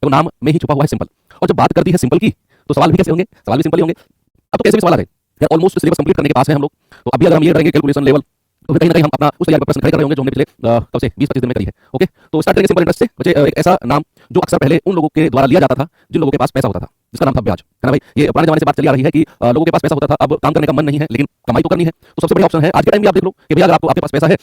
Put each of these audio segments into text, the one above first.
तो नाम में ही छुपा हुआ है सिंपल। और जब बात करती है सिंपल की, तो सवाल भी कैसे होंगे? सवाल भी सिंपल ही होंगे। अब तो कैसे भी सवाल आ गए यार, ऑलमोस्ट सिलेबस कंप्लीट करने के पास है हम लोग। तो अभी अगर हम ये करेंगे कैलकुलेशन लेवल, तो कहीं ना कहीं हम अपना उस तैयारी पर प्रश्न खड़े कर रहे होंगे जो हमने पिछले कब से 20-25 दिन में करी है। ओके, तो स्टार्ट करेंगे सिंपल इंटरेस्ट से। बच्चे, एक ऐसा नाम जो अक्सर पहले उन लोगों के द्वारा लिया जाता था जिन लोगों के पास पैसा होता था, जिसका नाम था ब्याज, है ना भाई। ये पुराने जमाने से बात चली आ रही है कि लोगों के पास पैसा होता था, अब काम करने का मन नहीं है लेकिन कमाई तो करनी है। तो सबसे बढ़िया ऑप्शन है आज के टाइम में, आप देख लो कि भैया अगर आपके पास पैसा है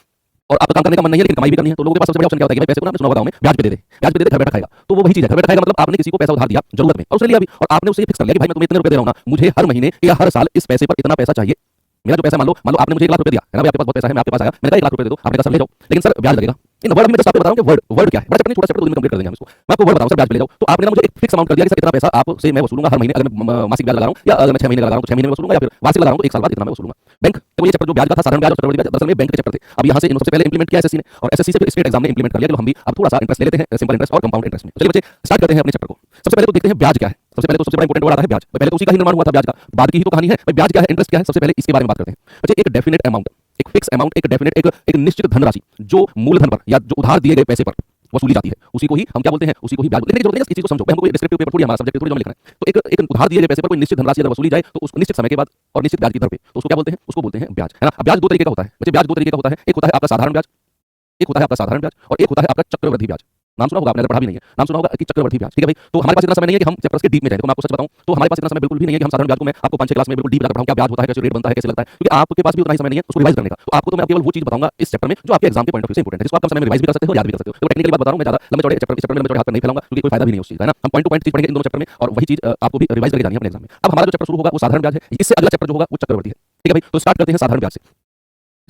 और आपका काम करने का मन नहीं है लेकिन कमाई भी करनी है, तो लोगों के पास सबसे बड़ा ऑप्शन क्या होता है कि भाई पैसे को ना, सुना होगा में ब्याज पे दे दे, ब्याज पे दे दे, घर बैठा खाएगा। तो वो वही चीज है, घर बैठा खाएगा मतलब आपने किसी को पैसा उधार दिया जरूरत में और उसने लिया भी, और आपने उसे फिक्स कर लिया कि भाई मैं तुम्हें इतने रुपए दे रहा हूं ना, मुझे हर महीने या हर साल इस पैसे पर इतना पैसा चाहिए। मेरा जो पैसा, मान लो आपने मुझे 1 लाख रुपए दिया, है ना भाई, आपके पास बहुत पैसा है, मैं आपके पास आया, मैंने कहा 1 लाख रुपए दे दो, आपने कहा सर ले जाओ, लेकिन सर ब्याज लगेगा। इन वर्ड अभी मैं जस्ट आपको बता रहा हूं कि वर्ड क्या है, बड़ा चैप्टर नहीं, छोटा चैप्टर 2 दिन में कंप्लीट कर देंगे हम इसको। मैं आपको वर्ड बताऊं, सर ब्याज पे ले जाओ। तो आपने ना मुझे एक फिक्स अमाउंट कर दिया कि सर इतना पैसा आपसे मैं वसूलूंगा हर महीने, अगर मैं मासिक ब्याज लगा रहा हूं, या अगर मैं 6 महीने लगा रहा हूं तो 6 महीने में वसूलूंगा, या फिर वार्षिक लगा रहा हूं तो 1 साल बाद इतना मैं वसूलूंगा। बैंक तो ये चैप्टर जो ब्याज का था, साधारण ब्याज और चक्रवृद्धि ब्याज, दरअसल में बैंक के चैप्टर थे। अब यहां से इन सबसे पहले इंप्लीमेंट किया एसएससी ने, और एसएससी से स्टेट एग्जाम ने इंप्लीमेंट कर लिया कि हम भी अब थोड़ा सा इंटरेस्ट ले लेते हैं, सिंपल इंटरेस्ट और कंपाउंड इंटरेस्ट में। चलिए बच्चे स्टार्ट करते हैं अपने चैप्टर को। सबसे पहले तो देखते हैं ब्याज क्या है। सबसे पहले तो सबसे बड़ा इंपॉर्टेंट वर्ड आता है ब्याज। पहले तो उसी का ही निर्माण हुआ था ब्याज का, बाद की ही तो कहानी है भाई। ब्याज क्या है, इंटरेस्ट क्या है, सबसे पहले इसके बारे में बात करते हैं। बच्चे, एक डेफिनेट अमाउंट, एक फिक्स अमाउंट, एक डेफिनेट, एक निश्चित धनराशि जो मूलधन पर या जो उधार दिए गए पैसे पर वसूली जाती है, उसी को ही हम क्या बोलते हैं, उसी को ही ब्याज बोलते हैं। जरूरत नहीं है इस चीज को समझो, हमको कोई डिस्क्रिप्टिव पेपर थोड़ी, हमारा सब्जेक्ट थोड़ी जो लिखना है। तो एक उधार दिए गए पैसे पर कोई निश्चित धनराशि अगर वसूली जाए तो उसको निश्चित समय के बाद और निश्चित ब्याज की दर पे, तो उसको क्या बोलते हैं, उसको बोलते हैं ब्याज, है ना। अब ब्याज दो तरीके का होता है बच्चे, ब्याज दो तरीके का होता है। एक होता है आपका साधारण ब्याज, एक होता है आपका साधारण ब्याज, और एक होता है आपका चक्रवृद्धि ब्याज। नाम सुना होगा आपने, अगर पढ़ा भी नहीं है, नाम सुना होगा कि चक्रवृद्धि ब्याज, ठीक है भाई। तो हमारे पास इतना समय नहीं है कि हम चैप्टर्स के डीप में जाएं। तो मैं आपको सच बताऊं तो हमारे पास इतना समय बिल्कुल भी नहीं है कि हम साधारण ब्याज को मैं आपको 5-6 क्लास में बिल्कुल डीप जाकर पढ़ाऊं, क्या ब्याज होता है, कैसे रेट बनता है, कैसे लगता है, क्योंकि आपके पास भी उतना ही समय नहीं है उसको रिवाइज करने का। तो आपको तो मैं केवल वो चीज बताऊंगा इस चैप्टर में जो आपके एग्जाम के पॉइंट ऑफ व्यू से इंपॉर्टेंट है, जिसको आप कम समय में रिवाइज भी कर सकते हो, याद भी कर सकते हो। तो टेक्निकली बात बता रहा हूं मैं, ज्यादा लंबे चौड़े चैप्टर में लंबे चौड़े हाथ नहीं फैलाऊंगा क्योंकि कोई फायदा भी नहीं है उस चीज का, है ना। हम पॉइंट टू पॉइंट चीज पढ़ेंगे इन दोनों चैप्टर में, और वही चीज आपको भी रिवाइज करके जानी है अपने एग्जाम में। अब हमारा जो चैप्टर शुरू होगा वो साधारण ब्याज है, इससे अगला चैप्टर जो होगा वो चक्रवृद्धि है, ठीक है भाई। तो स्टार्ट करते हैं साधारण ब्याज से।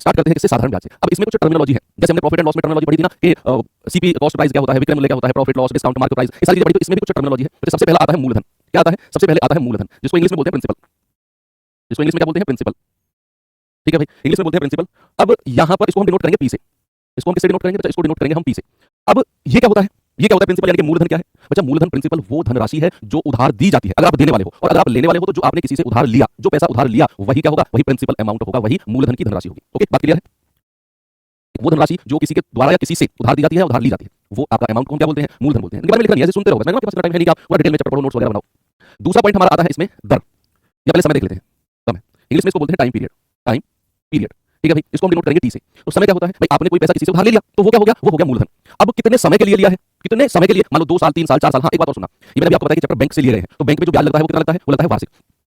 स्टार्ट करते हैं किससे, साधारण ब्याज से। अब इसमें कुछ टर्मिनोलॉजी है, जैसे हमने प्रॉफिट एंड लॉस में टर्मिनोलॉजी पढ़ी थी ना कि सीपी कॉस्ट प्राइस क्या होता है, विक्रय मूल्य क्या होता है, profit loss, discount, market price, ये सारी चीजें पढ़ी। तो इसमें भी कुछ टर्मिनोलॉजी है। तो सबसे पहला आता है मूलधन। क्या आता है, सबसे पहले आता है मूलधन, जिसको इंग्लिश में बोलते हैं प्रिंसिपल, जिसको इंग्लिश में क्या बोलते हैं, प्रिंसिपल, ठीक है भाई, इंग्लिश में बोलते हैं प्रिंसिपल। अब यहां पर इसको हम डिनोट करेंगे पी से, इसको हम किससे डिनोट करेंगे, इसको डिनोट करेंगे हम पी से। अब ये क्या होता है, ये क्या होता है प्रिंसिपल, यानी कि मूलधन क्या है बच्चा, मूलधन प्रिंसिपल वो धनराशि है जो उधार दी जाती है अगर आप देने वाले हो, और अगर आप लेने वाले हो तो जो आपने किसी से उधार लिया, जो पैसा उधार लिया वही क्या होगा, वही प्रिंसिपल अमाउंट होगा, वही मूलधन की धनराशि होगी। ओके, बात क्लियर है। वो धनराशि जो किसी के द्वारा या किसी से उधार दी जाती है, उधार ली जाती है, वो आपका अमाउंट को हम क्या बोलते हैं, मूलधन बोलते हैं। इनके बारे में लिखना नहीं है, ऐसे सुनते रहोगे, आपके पास इतना टाइम है नहीं कि आप पूरा डिटेल में चैप्टर पढ़ो, नोट्स वगैरह बनाओ। दूसरा पॉइंट हमारा आता है इसमें दर, या पहले समय देख लेते हैं। समय इंग्लिश में इसको बोलते हैं टाइम पीरियड, टाइम पीरियड, ठीक है भाई, इसको हम डिनोट करेंगे टी से। तो समय क्या होता है भाई, आपने कोई पैसा किसी से उधार ले लिया तो वो क्या हो गया, वो हो गया मूलधन। अब कितने समय के लिए लिया है, कितने समय के लिए, मान लो 2 साल, 3 साल, 4 साल। हाँ, एक बात और सुना, ये मैंने आपको बताया कि चैप्टर बैंक से लिए रहे हैं, तो बैंक में जो ब्याज लगता है वो कितना लगता है, वो लगता है वार्षिक।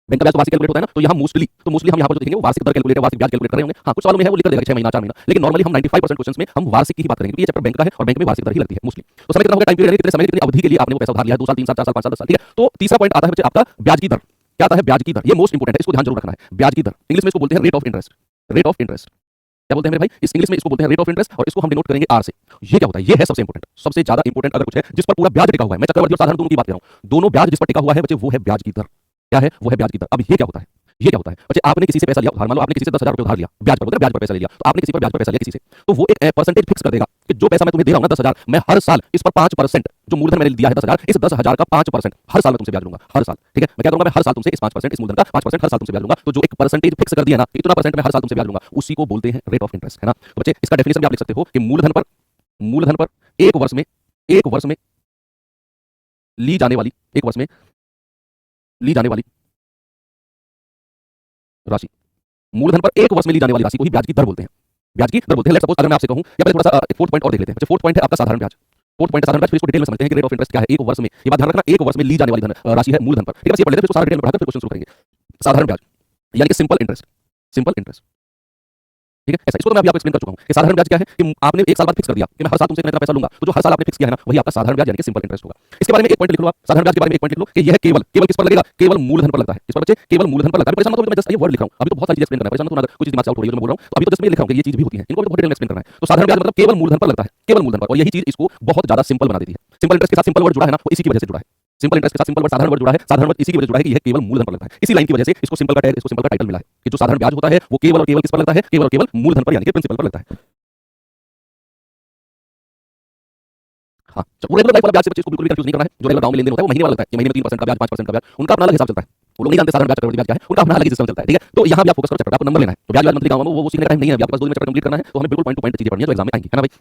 बैंक का ब्याज तो वार्षिक कैलकुलेट होता है ना, तो यहाँ मोस्टली हम यहाँ पर जो देखेंगे वो वार्षिक दर कैलकुलेट, वार्षिक ब्याज कैलकुलेट कर रहे होंगे। हाँ, कुछ सवालों में है वो लिख कर देगा 6 महीना, 4 महीना, लेकिन नॉर्मली हम 95% क्वेश्चंस में हम वार्षिक की ही बात करेंगे, क्योंकि ये चैप्टर बैंक का है और बैंक में वार्षिक दर ही लगती है मोस्टली। तो समय कितना होगा, टाइम पीरियड, कितने समय, कितनी अवधि के लिए आपने वो पैसा उधार लिया, 2 साल, 3 साल, 4 साल, 5 साल, 10 साल, ठीक है। तो तीसरा पॉइंट आता है बच्चे आपका ब्याज की दर। क्या आता है, ब्याज की दर, ये मोस्ट इंपोर्टेंट है, इसको ध्यान जरूर रखना है। ब्याज की दर इंग्लिश में इसको बोलते हैं rate of interest, rate of interest क्या बोलते हैं मेरे भाई, इस इंग्लिश में इसको बोलते हैं रेट ऑफ इंटरेस्ट, और इसको हम डिनोट करेंगे आर से। ये क्या होता है, ये है सबसे इंपोर्टेंट, सबसे ज्यादा इंपोर्टेंट अगर कुछ है जिस पर पूरा ब्याज टिका हुआ है, मैं चक्रवृद्धि और साधारण दोनों की बात कर रहा हूं, दोनों ब्याज जिस पर टिका हुआ है बच्चे वो है ब्याज की दर। क्या है, वो है ब्याज की दर। अब ये क्या होता है, ये क्या होता है बच्चे, आपने किसी से पैसा लिया उधार, मान लो आपने किसी से 10,000 रुपए उधार लिया, ब्याज पर, ब्याज पर पैसा ले लिया, तो आपने किसी पर ब्याज पर पैसा लिया किसी से, तो वो एक परसेंटेज फिक्स कर देगा कि जो पैसा मैं तुम्हें दे रहा हूं ना 10,000, मैं हर साल इस पर 5%, जो मूलधन मैंने दिया है 10,000, इस 10,000 का 5% हर साल मैं तुमसे ब्याज लूंगा, हर साल, ठीक है। मैं क्या करूंगा, मैं हर साल तुमसे इस 5%, इस मूलधन का 5% हर साल तुमसे ब्याज लूंगा। तो जो एक परसेंटेज फिक्स कर दिया ना, इतना परसेंट मैं हर साल तुमसे ब्याज लूंगा, उसी को बोलते हैं रेट ऑफ इंटरेस्ट, है ना। तो बच्चे इसका डेफिनेशन भी आप लिख सकते हो कि मूलधन पर एक वर्ष में ली जाने वाली, एक वर्ष में ली जाने वाली राशि, मूलधन पर एक वर्ष में ली जाने वाली राशि को ही ब्याज की दर बोलते हैं, ब्याज की दर बोलते हैं। लेट्स सपोज अगर मैं आपसे कहूं, या पहले थोड़ा सा फोर्थ पॉइंट और देख लेते हैं। फोर्थ पॉइंट है आपका साधारण ब्याज, फोर्थ पॉइंट साधारण ब्याज, फिर इसको डिटेल में समझते हैं कि रेट ऑफ इंटरेस्ट क्या है एक वर्ष में। ये बात ध्यान रखना, एक वर्ष में ली जाने वाली धन राशि है मूलधन पर, ठीक है। बस ये पढ़ लेते हैं, फिर सारा डिटेल में पढ़ाकर फिर क्वेश्चन शुरू करेंगे। साधारण ब्याज यानी कि सिंपल इंटरेस्ट, सिंपल इंटरेस्ट, ठीक है। ऐसा इसको तो मैं अभी आपको एक्सप्लेन कर चुका हूं कि साधारण ब्याज क्या है, कि आपने 1 साल बाद फिक्स कर दिया कि मैं हर साल तुमसे इतना पैसा लूंगा, तो जो हर साल आपने फिक्स किया है ना वही आपका साधारण ब्याज यानी कि सिंपल इंटरेस्ट होगा। इसके बारे में एक पॉइंट लिख लो आप, साधारण ब्याज के बारे में एक पॉइंट लिख लो कि यह केवल किस पर लगेगा, केवल मूलधन पर लगता है। इस पर बच्चे केवल मूलधन पर लगता है। परेशान मत हो, मैं जस्ट ये वर्ड लिख रहा हूं, अभी तो बहुत सारी चीजें एक्सप्लेन करना है, परेशान मत होना, कुछ दिमाग से आउट हो रही है तो मैं बोल रहा हूं, तो अभी तो जस्ट मैं लिख रहा हूं कि ये चीज भी होती है, इनको भी बहुत डिटेल में एक्सप्लेन करना है। तो साधारण ब्याज मतलब केवल मूलधन पर लगता है, केवल मूलधन पर, और यही चीज इसको बहुत ज्यादा सिंपल बना देती है। सिंपल इंटरेस्ट के साथ सिंपल वर्ड जुड़ा है ना, वो इसी की वजह से जुड़ा है। सिंपल इंटरेस्ट के साथ सिंपल वर्ड साधारण वर्ड जुड़ा है, साधारण वर्ड इसी की वजह से जुड़ा है कि यह केवल मूलधन पर लगता है। इसी लाइन की वजह से इसको सिंपल का टैग, इसको सिंपल का टाइटल मिला है कि जो साधारण ब्याज होता है वो केवल और केवल किस पर लगता है, केवल और केवल मूलधन पर यानी कि प्रिंसिपल पर लगता है। हाँ, वो रेगुलर लाइफ वाला ब्याज से बच्चे को बिल्कुल भी कंफ्यूज नहीं करना है। जो रेगुलर गांव में लेनदेन होता है वो महीने वाला लगता है कि महीने में 3% का ब्याज, 5% का ब्याज, उनका अपना अलग हिसाब चलता है। वो लोग नहीं जानते साधारण ब्याज, चक्रवृद्धि ब्याज क्या है, उनका अपना अलग ही सिस्टम चलता है, ठीक है। तो यहाँ भी आप फोकस करो चैप्टर, आपको नंबर लेना है। तो ब्याज मंथली गांव में वो सीखने का टाइम नहीं है, आपके पास 2 दिन में चैप्टर कंप्लीट करना है, तो हमें बिल्कुल पॉइंट टू पॉइंट चीजें पढ़नी है जो एग्जाम में आएंगी, है ना भाई।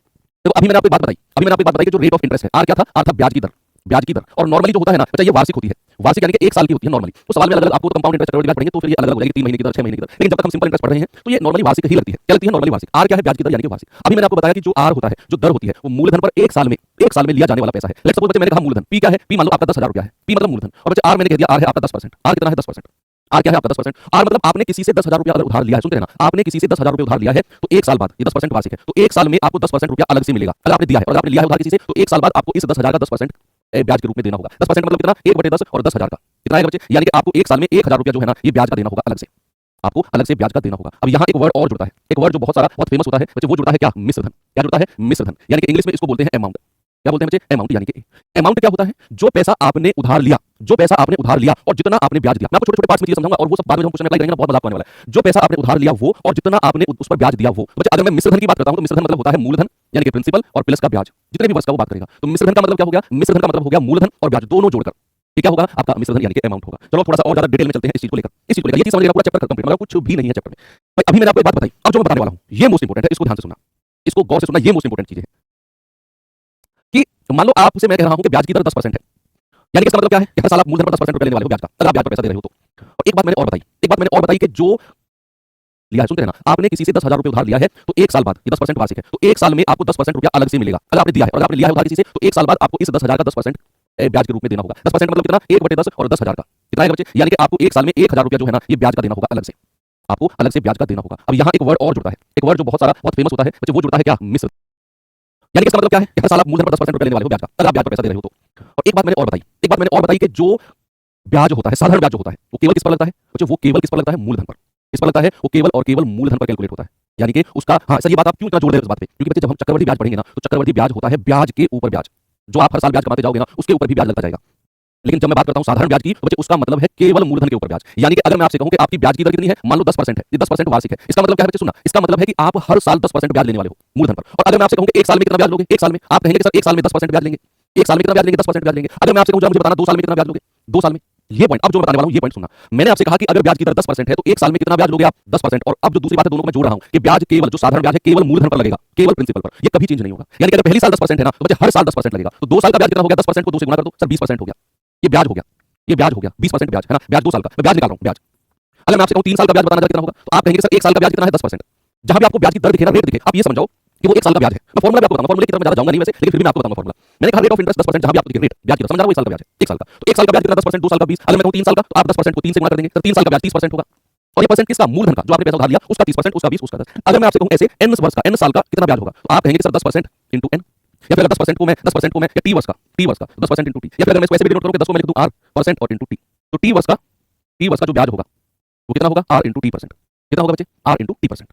तो अभी मैंने आपको एक बात बताई, अभी मैंने आपको एक बात बताई कि जो रेट ऑफ इंटरेस्ट है, आर क्या था, आर था ब्याज की दर। ब्याज की दर। और नॉर्मली जो होता है ना बच्चा, ये वार्षिक होती है। वार्षिक यानी कि 1 साल की होती है नॉर्मली। तो सवाल में अलग-अलग आपको कंपाउंड इंटरेस्ट चक्रवृद्धि ब्याज पढ़ेंगे तो फिर ये अलग-अलग हो जाएगी, 3 महीने की दर, 6 महीने की दर। लेकिन जब तक हम सिंपल इंटरेस्ट पढ़ रहे हैं तो ये नॉर्मली वार्षिक ही लगती है। क्या लगती है? नॉर्मली वार्षिक। आर क्या है? ब्याज की दर यानी कि वार्षिक। अभी मैंने आपको बताया कि जो आर होता है, जो दर होती है, वो मूलधन पर 1 साल में लिया जाने वाला पैसा है। लेट्स सपोज बच्चे मैंने कहा मूलधन, पी क्या है? पी मान लो आपका 10,000 रुपया है। पी मतलब मूलधन। और बच्चे आर मैंने कह दिया, आर है आपका 10%। आर कितना है? 10%। आर क्या है आपका? 10%। आर मतलब आपने किसी से 10,000 रुपया अगर उधार लिया है, सुनते हैं ना, आपने किसी से 10,000 रुपये उधार लिया है तो 1 साल बाद, ये 10% वार्षिक है, तो 1 साल में आपको 10% रुपया अलग से मिलेगा। अगर आपने दिया है और आपने लिया है उधार किसी से, तो 1 साल बाद आपको इस 10,000 का 10% ब्याज के रूप में देना होगा। 10% मतलब कितना? 1/10 और 10,000 का कितना आएगा बच्चे? यानी कि आपको 1 साल में 1,000 रुपया जो है ना, ये ब्याज का देना होगा अलग से। आपको अलग से ब्याज का देना होगा। अब यहाँ एक वर्ड और जुड़ता है, एक वर्ड जो बहुत फेमस होता है बच्चे, वो जुड़ता है क्या? मिश्रधन। क्या जुड़ता है? मिश्रधन। यानी कि इंग्लिश में इसको बोलते हैं अमाउंट। क्या बोलते हैं बच्चे? अमाउंट। यानी कि अमाउंट क्या होता है? जो पैसा आपने उधार लिया, जो पैसा आपने उधार लिया और जितना आपने ब्याज दिया। मैं आपको छोटे-छोटे पार्ट्स में चीजें समझाऊंगा और वो सब बाद में हम क्वेश्चन में अप्लाई करेंगे ना, बहुत मजा आने वाला है। जो पैसा आपने उधार लिया वो और जितना आपने उस पर ब्याज दिया वो। बच्चे अगर मैं मिश्रधन की बात करता हूं तो मिश्रधन मतलब होता है मूलधन यानी कि प्रिंसिपल और प्लस का ब्याज, जितने भी वर्ष का वो बात करेगा। तो मिश्रधन का मतलब क्या हो गया? मिश्रधन का मतलब हो गया मूलधन और ब्याज दोनों जोड़कर। ये क्या होगा? आपका मिश्रधन यानी कि अमाउंट होगा। चलो थोड़ा सा और ज्यादा डिटेल में चलते हैं इस चीज को लेकर। ये चीज समझिएगा, पूरा चैप्टर कंप्लीट, मगर कुछ भी नहीं है चैप्टर में। भाई अभी मैंने आपको एक बात बताई, अब जो मैं बताने वाला हूं ये मोस्ट इंपोर्टेंट है, इसको ध्यान से सुनना, इसको गौर से सुनना। ये मोस्ट इंपोर्टेंट चीज है कि मान लो आपसे मैं कह रहा हूं कि ब्याज की दर 10% है, यानी कि इसका मतलब क्या है? हर साल आप मूलधन पर 10% रुपए लेने वाले हो ब्याज का, अगर आप ब्याज पर पैसा दे रहे हो तो। और एक बात मैंने और बताई कि जो लिया है, सुनते हैं ना, आपने किसी से 10,000 रुपए उधार लिया है तो 1 साल बाद, ये 10% वार्षिक है, तो 1 साल में आपको 10% रुपया अलग से मिलेगा। अगर आपने दिया है और आपने लिया है उधार किसी से, तो 1 साल बाद आपको इस 10,000 का 10% ब्याज के रूप में देना होगा। 10% मतलब कितना? 1/10 और 10,000 का कितना आएगा बच्चे? यानी कि आपको 1 साल में 1,000 रुपया जो है ना, ये ब्याज का देना होगा अलग से। आपको अलग से ब्याज का देना होगा। अब यहाँ एक वर्ड और जुड़ता है, एक वर्ड जो बहुत फेमस होता है बच्चे, वो जुड़ता है क्या? मिश्र। यानी कि इसका मतलब क्या है? हर साल आप मूलधन पर 10% रुपए लेने वाले हो ब्याज का, अगर आप ब्याज पर पैसा दे रहे हो तो। और एक बात मैंने और बताई कि जो ब्याज होता है, साधारण ब्याज जो होता है, वो केवल किस पर लगता है बच्चे? वो केवल किस पर लगता है? मूलधन पर। किस पर लगता है? वो केवल और केवल मूलधन पर कैलकुलेट होता है। यानी कि उसका, हाँ सर, ये बात आप क्यों इतना जोड़ रहे हो इस बात पे? क्योंकि बच्चे जब हम चक्रवृद्धि ब्याज पढ़ेंगे ना, तो चक्रवृद्धि ब्याज होता है ब्याज के ऊपर ब्याज। जो आप हर साल ब्याज कमाते जाओगे ना, उसके ऊपर भी ब्याज लगता जाएगा। लेकिन जब मैं बात करता हूं साधारण ब्याज की, तो बच्चे उसका मतलब है केवल मूलधन के ऊपर ब्याज। यानी कि अगर मैं आपसे कहूं कि आपकी ब्याज की दर कितनी है, मान लो 10% है, ये 10% वार्षिक है, इसका मतलब क्या है बच्चे? सुनना, इसका मतलब है कि आप हर साल 10% ब्याज लेने वाले हो मूलधन पर। और अगर मैं आपसे कहूं कि 1 साल में कितना ब्याज लोगे, 1 साल में आप कहेंगे कि सर 1 साल में 10% ब्याज लेंगे। 1 साल में कितना ब्याज लेंगे? 10% ब्याज लेंगे। अगर मैं आपसे कहूं मुझे बताना 2 साल में कितना ब्याज लोगे, 2 साल में। ये पॉइंट अब जो बताने वाला हूं, ये पॉइंट सुनना। मैंने आपसे कहा कि अगर ब्याज की दर 10% है तो 1 साल में कितना ब्याज लोगे आप? 10%। और अब जो दूसरी बात है, दोनों को मैं जोड़ रहा हूं कि ब्याज केवल जो साधारण ब्याज है केवल मूलधन पर लगेगा, केवल प्रिंसिपल पर, ये कभी चेंज नहीं होगा। यानी कि अगर पहली साल 10% है ना, तो बच्चे हर साल 10% लगेगा। तो 2 साल का ब्याज कितना हो गया? 10% को 2 से गुणा कर दो सर, 20% हो गया। ये ब्याज हो गया, ये ब्याज हो गया, 20% ब्याज है ना, ब्याज 2 साल का, मैं ब्याज निकाल रहा हूं ब्याज। अगर मैं आपसे कहूं 3 साल का ब्याज बताना कितना होगा, तो आप कहेंगे सर 1 साल का ब्याज कितना है? 10%। जहां भी आपको ब्याज की दर दिखे ना, रेट दिखे, आप ये समझो कि वो 1 साल का ब्याज है। मैं फॉर्मूला भी आपको बताऊंगा, फॉर्मूले की तरफ मैं ज्यादा जाऊंगा नहीं वैसे, लेकिन फिर भी मैं आपको बताऊंगा फॉर्मूला। मैंने कहा रेट ऑफ इंटरेस्ट 10%, जहां भी आपको दिखे रेट ब्याज की दर, समझ रहा हूं, 1 साल का ब्याज है, 1 साल का। तो 1 साल का ब्याज कितना? 10%, 2 साल का 20। अगर मैं कहूं 3 साल का, तो आप 10% को 3 से गुणा कर देंगे, तो 3 साल का ब्याज 30% होगा। और ये परसेंट किसका? मूलधन का, जो आपने पैसा उधार लिया उसका 30%, उसका 20, उसका 10। अगर मैं आपसे कहूं ऐसे n वर्ष का, n साल का कितना ब्याज होगा, तो आप कहेंगे सर 10% इंटू n, या फिर 10% को मैं या t वर्ष का 10% इंटू t, या फिर अगर मैं इसको ऐसे भी डिनोट करूं कि 10 को मैं लिख दूं r परसेंट और इंटू t, तो t वर्ष का जो ब्याज होगा वो कितना होगा? r into t%। कितना होगा बच्चे? r into t%।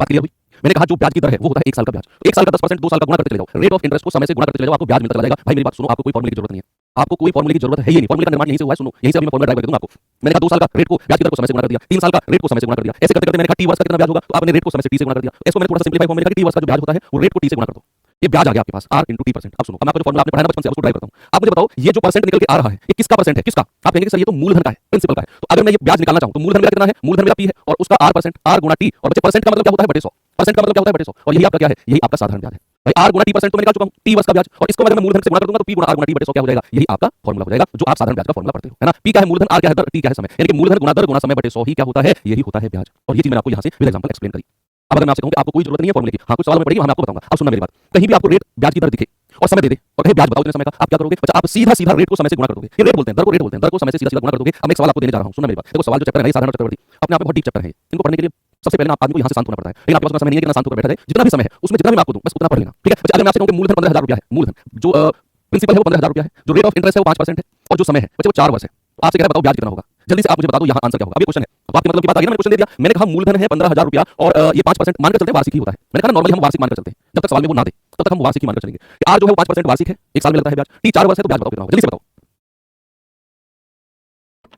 बात क्लियर हुई? मैंने कहा जो ब्याज की दर है वो होता है 1 साल का ब्याज। तो 1 साल का 10% 2 साल का गुणा करते चले जाओ, रेट ऑफ इंटरेस्ट को समय से गुणा करते चले जाओ, आपको ब्याज मिलता चला जाएगा। भाई मेरी बात सुनो, आपको कोई फॉर्मूले की जरूरत नहीं है, आपको कोई फॉर्मूले की जरूरत है ही नहीं। फॉर्मूले का निर्माण यहीं से हुआ है, सुनो, यहीं से अभी मैं फॉर्मूला ड्राइव कर दूंगा आपको। मैंने कहा 2 साल का रेट को, ब्याज की दर को समय से गुणा कर दिया, 3 साल का रेट को समय से गुणा कर दिया, ऐसे करते करते मैंने कहा t वर्ष का कितना ब्याज होगा, तो आपने रेट को समय से t से गुणा कर दिया। इसको मैंने थोड़ा सा सिंपलीफाई फॉर्म में लिखा कि t वर्ष का जो ब्याज होता है वो रेट को t से गुणा कर दो, ये ब्याज आ गया आपके पास r इंटू t%। अब सुनो, मैं आपको जो फॉर्मूला आपने पढ़ाया ना बचपन से, उसको ड्राइव करता हूं। आप मुझे बताओ ये जो परसेंट निकल के आ रहा है, ये किसका परसेंट है? किसका? आप कहेंगे सर ये तो मूलधन का है, प्रिंसिपल का है। तो अगर मैं ये ब्याज निकालना चाहूं तो मूलधन मेरा कितना है? मूलधन मेरा p है और उसका r% r गुणा t, और बच्चे परसेंट का मतलब क्या होता है? बटे 100। परसेंट का मतलब क्या होता है? बटे 100। और यही आपका क्या है? यही आपका साधारण ब्याज है भाई। r गुणा t% तो मैं निकाल चुका हूं, t वर्ष का ब्याज, और इसको अगर मैं मूलधन से गुणा कर दूंगा तो p गुणा r गुणा t बटे 100 क्या हो जाएगा? यही आपका फॉर्मूला हो जाएगा जो आप साधारण ब्याज का फॉर्मूला पढ़ते हो, है ना। p क्या है? मूलधन, r क्या है? दर, t क्या है? समय। यानी कि मूलधन गुणा दर गुणा समय बटे 100 ही क्या होता है? यही होता है ब्याज। और ये चीज मैंने आपको यहां से विद एग्जांपल एक्सप्लेन करी। अब अगर मैं आपसे कहूं कि आपको कोई जरूरत नहीं है फॉर्मूले की, हां कुछ सवाल में पड़ेगी, वहां मैं आपको बताऊंगा। अब सुनना मेरी बात, कहीं भी आपको रेट ब्याज की दर दिखे और समय दे दे और कहे ब्याज बताओ इतने समय का, आप क्या करोगे? बच्चा आप सीधा रेट को समय से गुणा कर दोगे। ये रेट बोलते हैं, दर को रेट बोलते हैं, दर को समय से सीधा गुणा कर दोगे। अब मैं एक सवाल आपको देने जा रहा हूं, सुनना मेरी बात। देखो सवाल जो चैप्टर है साधारण चक्रवृद्धि, अपने आप में बहुत डीप चैप्टर है। इनको पढ़ने के लिए सबसे पहले आप आदमी को यहां से शांत होना पड़ता है, लेकिन आपके पास उतना समय नहीं है कि शांत होकर बैठा रहे। जितना भी समय है उसमें जितना भी मैं आपको दूं बस उतना पढ़ लेना, ठीक है। बच्चा अगर मैं आपसे कहूं कि मूलधन 15,000 रुपया है, मूलधन जो प्रिंसिपल है वो 15,000 रुपया है, जो रेट ऑफ इंटरेस्ट है वो 5% है, और जो समय है बच्चे वो 4 वर्ष है। तो आपसे कह रहा है बताओ ब्याज कितना होगा, जल्दी से आप मुझे बता दो यहाँ आंसर क्या होगा। अब ये क्वेश्चन है, अब आपके मतलब की बात आ गई ना, मैंने क्वेश्चन दे दिया, मैंने कहा मूलधन है 15,000 रुपया और ये 5% मानकर चलते हैं, वार्षिक ही होता है। मैंने कहा नॉर्मली हम वार्षिक मानकर चलते हैं, जब तक सवाल में वो ना दे तब तक हम वार्षिक ही मानकर चलेंगे। आर जो है वो 5% वार्षिक है, 1 साल में लगता है ब्याज, टी 4 वर्ष है, तो ब्याज बताओ कितना होगा, जल्दी से बताओ।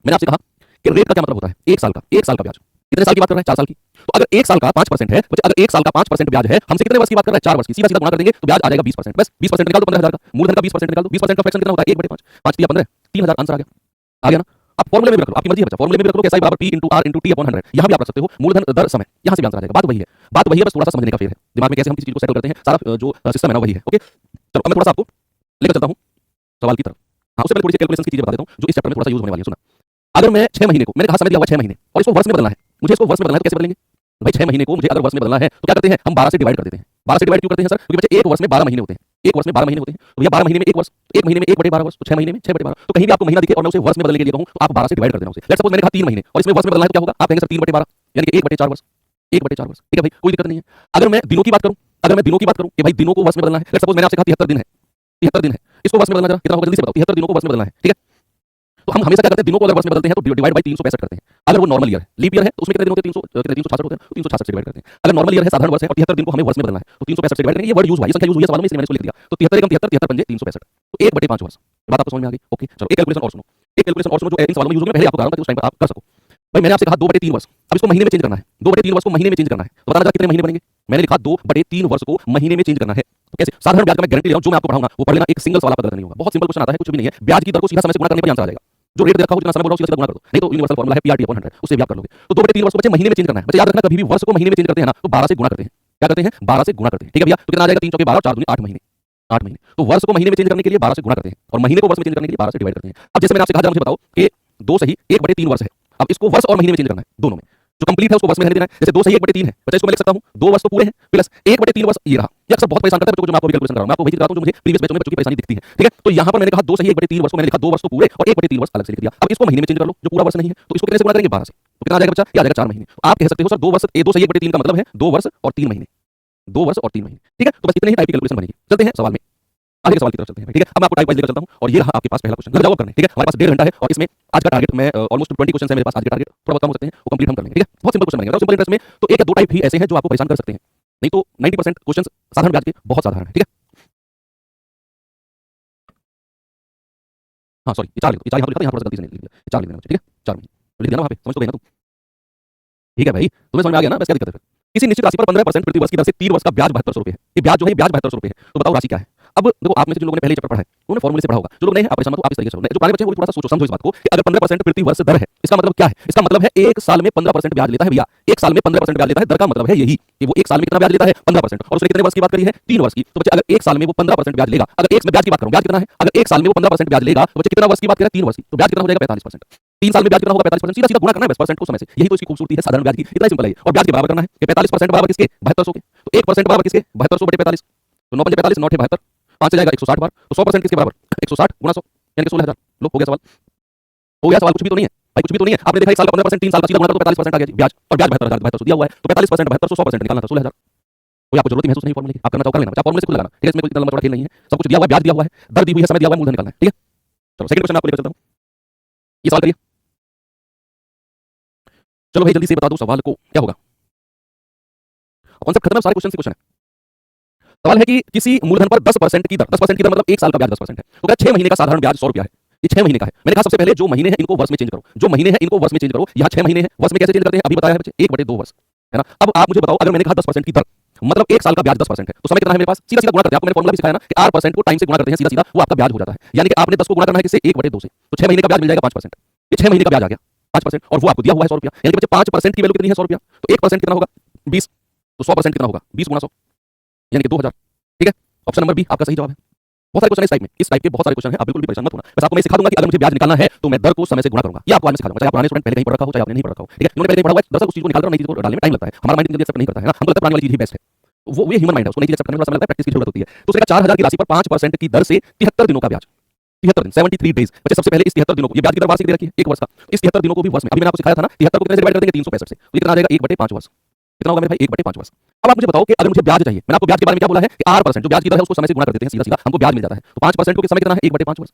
मैंने आपसे कहा कि रेट का क्या मतलब होता है? 1 साल का, 1 साल का ब्याज। कितने साल की बात कर रहे हैं? 4 साल की। तो अगर 1 साल का 5% है, अगर 1 साल का 5% ब्याज है, हमसे कितने वर्ष की बात कर रहे हैं? 4 वर्ष की। सीधा सीधा गुणा कर देंगे तो ब्याज आ जाएगा 20%। बस 20% निकाल दो 15,000 का, मूलधन का 20% निकाल दो। 20% का फ्रैक्शन कितना होता है? 1/5, 5 दिया 15, 3,000 आंसर आ गया ना। आप फॉर्मूले में भी रख लो, आपकी मर्जी है बच्चा, फॉर्मूले में भी रख लो, कैसा ही बराबर p into r into t upon 100, यहां भी आप रख सकते हो मूलधन दर समय, यहां से भी आंसर आ जाएगा। बात वही है, बस थोड़ा सा समझने का फेर है, दिमाग में कैसे हम किसी चीज को सेटल करते हैं, सारा जो सिस्टम है ना वही है। ओके चलो अब मैं थोड़ा सा आपको लेकर चलता हूँ सवाल की तरफ। हाँ, उससे पहले थोड़ी सी कैलकुलेशन की चीजें बता देता हूँ जो इस चैप्टर में थोड़ा सा यूज होने वाली है। सुना, अगर मैं 6 महीने को, मैंने कहा समय दिया हुआ 6 महीने और इसको वर्ष में बदलना है, मुझे इसको वर्ष में बदलना है तो कैसे बदलेंगे भाई? 6 महीने को मुझे अगर वर्ष में बदलना है तो क्या करते हैं हम? 12 से डिवाइड कर देते हैं। 12 से डिवाइड क्यों करते हैं सर? क्योंकि बच्चे एक वर्ष में 12 महीने होते हैं, एक वर्ष में 12 महीने होते हैं, तो भैया 12 महीने में एक वर्ष, एक महीने में 1/12 वर्ष, तो 6 महीने में 6/12। तो कहीं भी आपको महीना दिखे और मैं उसे वर्ष में बदलने के लिए कहूं तो आप 12 से डिवाइड कर देना उसे। लेट्स सपोज मैंने कहा 3 महीने और इसमें वर्ष में बदलना है तो क्या होगा? आप कहेंगे सर 3/12 यानी कि 1/4 वर्ष, 1/4 वर्ष। ठीक है भाई, कोई दिक्कत नहीं है। अगर मैं दिनों की बात करूं, अगर मैं दिनों की बात करूं कि भाई दिनों को वर्ष में बदलना है, लेट्स सपोज मैंने आपसे कहा 73 दिन है, 73 दिन है, इसको वर्ष में बदलना जरा कितना होगा जल्दी से बताओ। 73 दिनों को वर्ष में बदलना है, ठीक है? तो हम हमेशा क्या करते हैं? दिनों को अगर वर्ष में बदलते हैं तो डिवाइड बाई 365 करते हैं। अगर वो नॉर्मल ईयर है, लीप ईयर है, तो उसमें कितने दिन होते हैं? 366 होते हैं, तो 366 से डिवाइड करते हैं। अगर नॉर्मल ईयर है, साधारण वर्ष है और 73 दिन को हमें वर्ष में बदलना है तो 365 से डिवाइड करेंगे। ये वर्ड यूज हुआ है, ये संख्या यूज हुई है सवाल में, इसलिए मैंने इसको लिख दिया। तो 73 एकम 73, 73 पंजे 365, तो 1/5 वर्ष। बात आपको समझ में आ गई? ओके, चलो एक कैलकुलेशन और सुनो, एक कैलकुलेशन और सुनो जो इन सवालों में यूज होगी। पहले आपको बता रहा हूं ताकि उस टाइम पर आप कर सको। भाई मैंने आपसे कहा 2/3 वर्ष, अब इसको महीने में चेंज करना है। 2/3 वर्ष को महीने में चेंज करना है, तो बताना जरा कितने महीने बनेंगे? मैंने लिखा 2/3 वर्ष को महीने में चेंज करना है। तो कैसे? साधारण ब्याज का मैं गारंटी ले रहा हूं, जो मैं आपको पढ़ाऊंगा वो पढ़ लेना, एक सिंगल सवाल आपका गलत नहीं होगा। बहुत सिंपल क्वेश्चन आता है, कुछ भी नहीं है। ब्याज की दर को सीधा समय से गुणा करने पर आंसर आ जाएगा। जो रेट दे रखा हो, जितना समय बोल रहा हूं सीधा गुणा कर दो, नहीं तो यूनिवर्सल फार्मूला है PRT अपॉन 100, उससे भी आप कर लोगे। तो 2/3 वर्ष को बच्चे महीने में चेंज करना है। बच्चे याद रखना, कभी भी वर्ष को महीने में चेंज करते हैं ना तो 12 से गुणा करते हैं। क्या करते हैं? 12 से गुणा करते हैं। ठीक है भैया, तो कितना आ जाएगा? 3 चौके 12 और 4 दूनी 8 महीने, 8 महीने। तो वर्ष को महीने में चेंज करने के लिए 12 से गुणा करते हैं और महीने को वर्ष में चेंज करने के लिए 12 से डिवाइड करते हैं। अब जैसे मैंने आपसे कहा, जरा मुझे बताओ कि 2 सही 1/3 वर्ष है, अब इसको वर्ष और महीने में चेंज करना है, दोनों में। जो कंप्लीट है उसको वर्ष में रहने देना है। जैसे 2 सही 1/3 है, बच्चे इसको मैं लिख सकता हूं 2 वर्ष तो पूरे हैं प्लस 1/3 वर्ष ये रहा। ये अक्सर बहुत परेशान करता है बच्चों को, जो मैं आपको भी कैलकुलेशन कर रहा हूं। मैं आपको वही दिखाता हूं जो मुझे प्रीवियस बैचों में बच्चों की परेशानी दिखती है। ठीक है, तो यहां पर मैंने कहा 2 सही 1/3 वर्ष को मैंने लिखा 2 वर्ष तो पूरे और 1/3 वर्ष अलग से लिख दिया। अब इसको महीने में चेंज कर लो, जो पूरा वर्ष नहीं है, तो इसको कितने से गुणा करेंगे? 12 से। तो कितना आ जाएगा बच्चा? ये आ जाएगा 4 महीने। तो आप कह सकते हो सर 2 वर्ष 2 सही 1/3 का मतलब है 2 वर्ष और 3 महीने, 2 वर्ष और 3 महीने। ठीक है, तो बस इतने ही टाइप की कैलकुलेशन बनेगी। चलते हैं सवाल में, आगे के सवाल की तरफ चलते हैं। ठीक है, अब मैं आपको टाइप वाइज लेकर चलता हूं और ये रहा आपके पास पहला क्वेश्चन। लग जाओ करने। ठीक है, हमारे पास 1.5 घंटा है और इसमें आज का टारगेट मैं ऑलमोस्ट 20 क्वेश्चन है मेरे पास। आज के टारगेट थोड़ा बहुत कम हो सकते हैं, वो कंप्लीट हम कर लेंगे। ठीक है, बहुत सिंपल क्वेश्चन बनेगा। सिंपल इंटरेस्ट में तो एक या दो टाइप ही ऐसे हैं जो आपको परेशान कर सकते हैं, नहीं तो 90% क्वेश्चन साधारण ब्याज के बहुत साधारण है। ठीक है, हाँ सॉरी, ये 4 लिखा था, यहाँ थोड़ा सा गलती से नहीं लिख दिया, 4 लिख देना। ठीक है, 4 महीने लिख देना वहां पे, समझ तो गए ना तुम? ठीक है भाई, तुम्हें समझ में आ गया ना? बस क्या दिक्कत है फिर? किसी निश्चित राशि पर 15% प्रति वर्ष की दर से 3 वर्ष का ब्याज 7200 रुपए है। ये ब्याज जो है, ब्याज 7200 रुपए है। तो बताओ राशि क्या है? अब देखो, आप में से जिन लोगों ने पहले चैप्टर पढ़ा है उन्होंने फॉर्मूले से पढ़ा होगा। जो लोग नए हैं आप परेशान मत हो, आप इस तरीके से जो पुराने बच्चे हैं वो थोड़ा सा सोचो समझो इस बात को कि अगर 15% प्रति वर्ष दर है, इसका मतलब क्या है? इसका मतलब है 1 साल में 15% ब्याज लेता है भैया। 1 साल में 15% ब्याज लेता है, दर का मतलब है यही कि वो 1 साल में कितना ब्याज लेता है? 15%। और उसने कितने वर्ष की बात करी है? 3 वर्ष की। तो बच्चे अगर 1 साल में वो 15% ब्याज लेगा, अगर एक में ब्याज की बात करूं, ब्याज कितना है? अगर 1 साल में वो 15% ब्याज लेगा तो बच्चे कितना वर्ष की बात करें? 3 वर्ष की। तो ब्याज कितना हो जाएगा? 45%। 3 साल में ब्याज कितना होगा? 45%। सीधा सीधा गुणा करना है बस परसेंट को समय से। यही तो इसकी खूबसूरती है साधारण ब्याज की, इतना सिंपल है। और ब्याज के बराबर करना है कि 45% बराबर किसके? 7200 के। तो 1% बराबर किसके? 7200 बटे 45, तो 9 पंजे 45, 9 अठे 72, 5 से जाएगा 160 बार। तो 100% किसके बराबर? 160 गुणा 100 यानी कि 16000। लो हो गया सवाल, हो गया सवाल। कुछ भी तो नहीं है भाई, कुछ भी तो नहीं है। आपने देखा 1 साल का 15%, 3 साल का सीधा गुणा तो 45% आ गया जी ब्याज, और ब्याज 72,000 दिया हुआ है। तो 45% 7200 100% निकालना था 16000। कोई आपको जरूरत ही महसूस नहीं फॉर्मूले की, आप करना चाहो कर लेना, चाहे फॉर्मूले से खुद लगाना। ठीक है, इसमें कोई इतना लंबा चौड़ा खेल नहीं है। सब कुछ दिया हुआ है, ब्याज दिया हुआ है, दर दी हुई है, समय दिया हुआ है, मूलधन निकालना है। ठीक है, चलो सेकंड क्वेश्चन आपको लेकर चलता हूं। ये सवाल करिए। चलो भाई जल्दी से बता दो सवाल को क्या होगा। कॉन्सेप्ट खत्म है, सारे क्वेश्चन से क्वेश्चन है। सवाल है कि किसी मूलधन पर 10% की दर, 10% की दर मतलब 1 साल का ब्याज 10% है। तो क्या 6 महीने का साधारण ब्याज 100 रुपया है। ये 6 महीने का है। मैंने कहा सबसे पहले जो महीने हैं इनको वर्ष में चेंज करो, जो महीने हैं इनको वर्ष में चेंज करो। यहाँ 6 महीने हैं, वर्ष में कैसे चेंज करते हैं अभी बताया है बच्चे, 1/2 वर्ष है ना। अब आप मुझे बताओ, अगर मैंने कहा 10% की दर मतलब 1 साल का ब्याज 10% है, तो समय कितना है मेरे पास? सीधा सीधा गुणा करते हैं। आपको मैंने फॉर्मूला भी सिखाया ना कि R% को टाइम से गुणा करते हैं, सीधा सीधा वो आपका ब्याज हो जाता है। यानी कि आपने 10 को गुणा करना है किससे? 1/2 से। तो 6 महीने का ब्याज मिल जाएगा 5%। ये 6 महीने का ब्याज आ गया 5%, और वो आपको दिया हुआ है 100 रुपया। यानी कि बच्चे 5% की वैल्यू कितनी है? 100 रुपया। तो 1% कितना होगा? 20। तो 100% कितना होगा? 20 गुणा 100 यानी कि 2000। ठीक है, ऑप्शन नंबर बी आपका सही जवाब है। बहुत सारे क्वेश्चन इस टाइप में, इस टाइप के बहुत सारे क्वेश्चन हैं, आप बिल्कुल भी परेशान मत होना। बस आपको मैं सिखा दूंगा कि अगर मुझे ब्याज निकालना है तो मैं दर को समय से गुणा करूंगा। ये आपको आज मैं सिखा दूंगा, चाहे आप पुराने स्टूडेंट पहले कहीं पढ़ रखा हो, चाहे आपने नहीं पढ़ रखा हो। ठीक है, उन्होंने पहले पढ़ा हुआ है, दरअसल उस चीज को निकाल कर नई चीज को डालने में टाइम लगता है। हमारा माइंड जल्दी एक्सेप्ट नहीं करता है ना, हमको लगता है पुरानी वाली चीज ही बेस्ट है। वो ये ह्यूमन माइंड है, उसको नई चीज एक्सेप्ट करने में समय लगता है, प्रैक्टिस की जरूरत होती है। तो उसका 4000 की राशि पर 5% की दर से 73 दिनों का ब्याज, 73 दिन 73 डेज। बच्चे सबसे पहले इस 73 दिनों को, ये ब्याज की दर वार्षिक दे रखी है 1 वर्ष का, इस 73 दिनों को भी वर्ष में, अभी मैंने आपको सिखाया था ना 73 को कितने से डिवाइड कर देंगे? 365 से। तो ये कितना आ जाएगा? 1/5 वर्ष। कितना होगा मेरे भाई? 1/5 वर्ष। अब आप मुझे बताओ कि अगर मुझे ब्याज चाहिए, मैंने आपको ब्याज के बारे में क्या बोला है कि R% जो ब्याज की दर है उसको समय से गुणा कर देते हैं, सीधा सीधा हमको ब्याज मिल जाता है। तो 5% को समय कितना है? 1/5 वर्ष,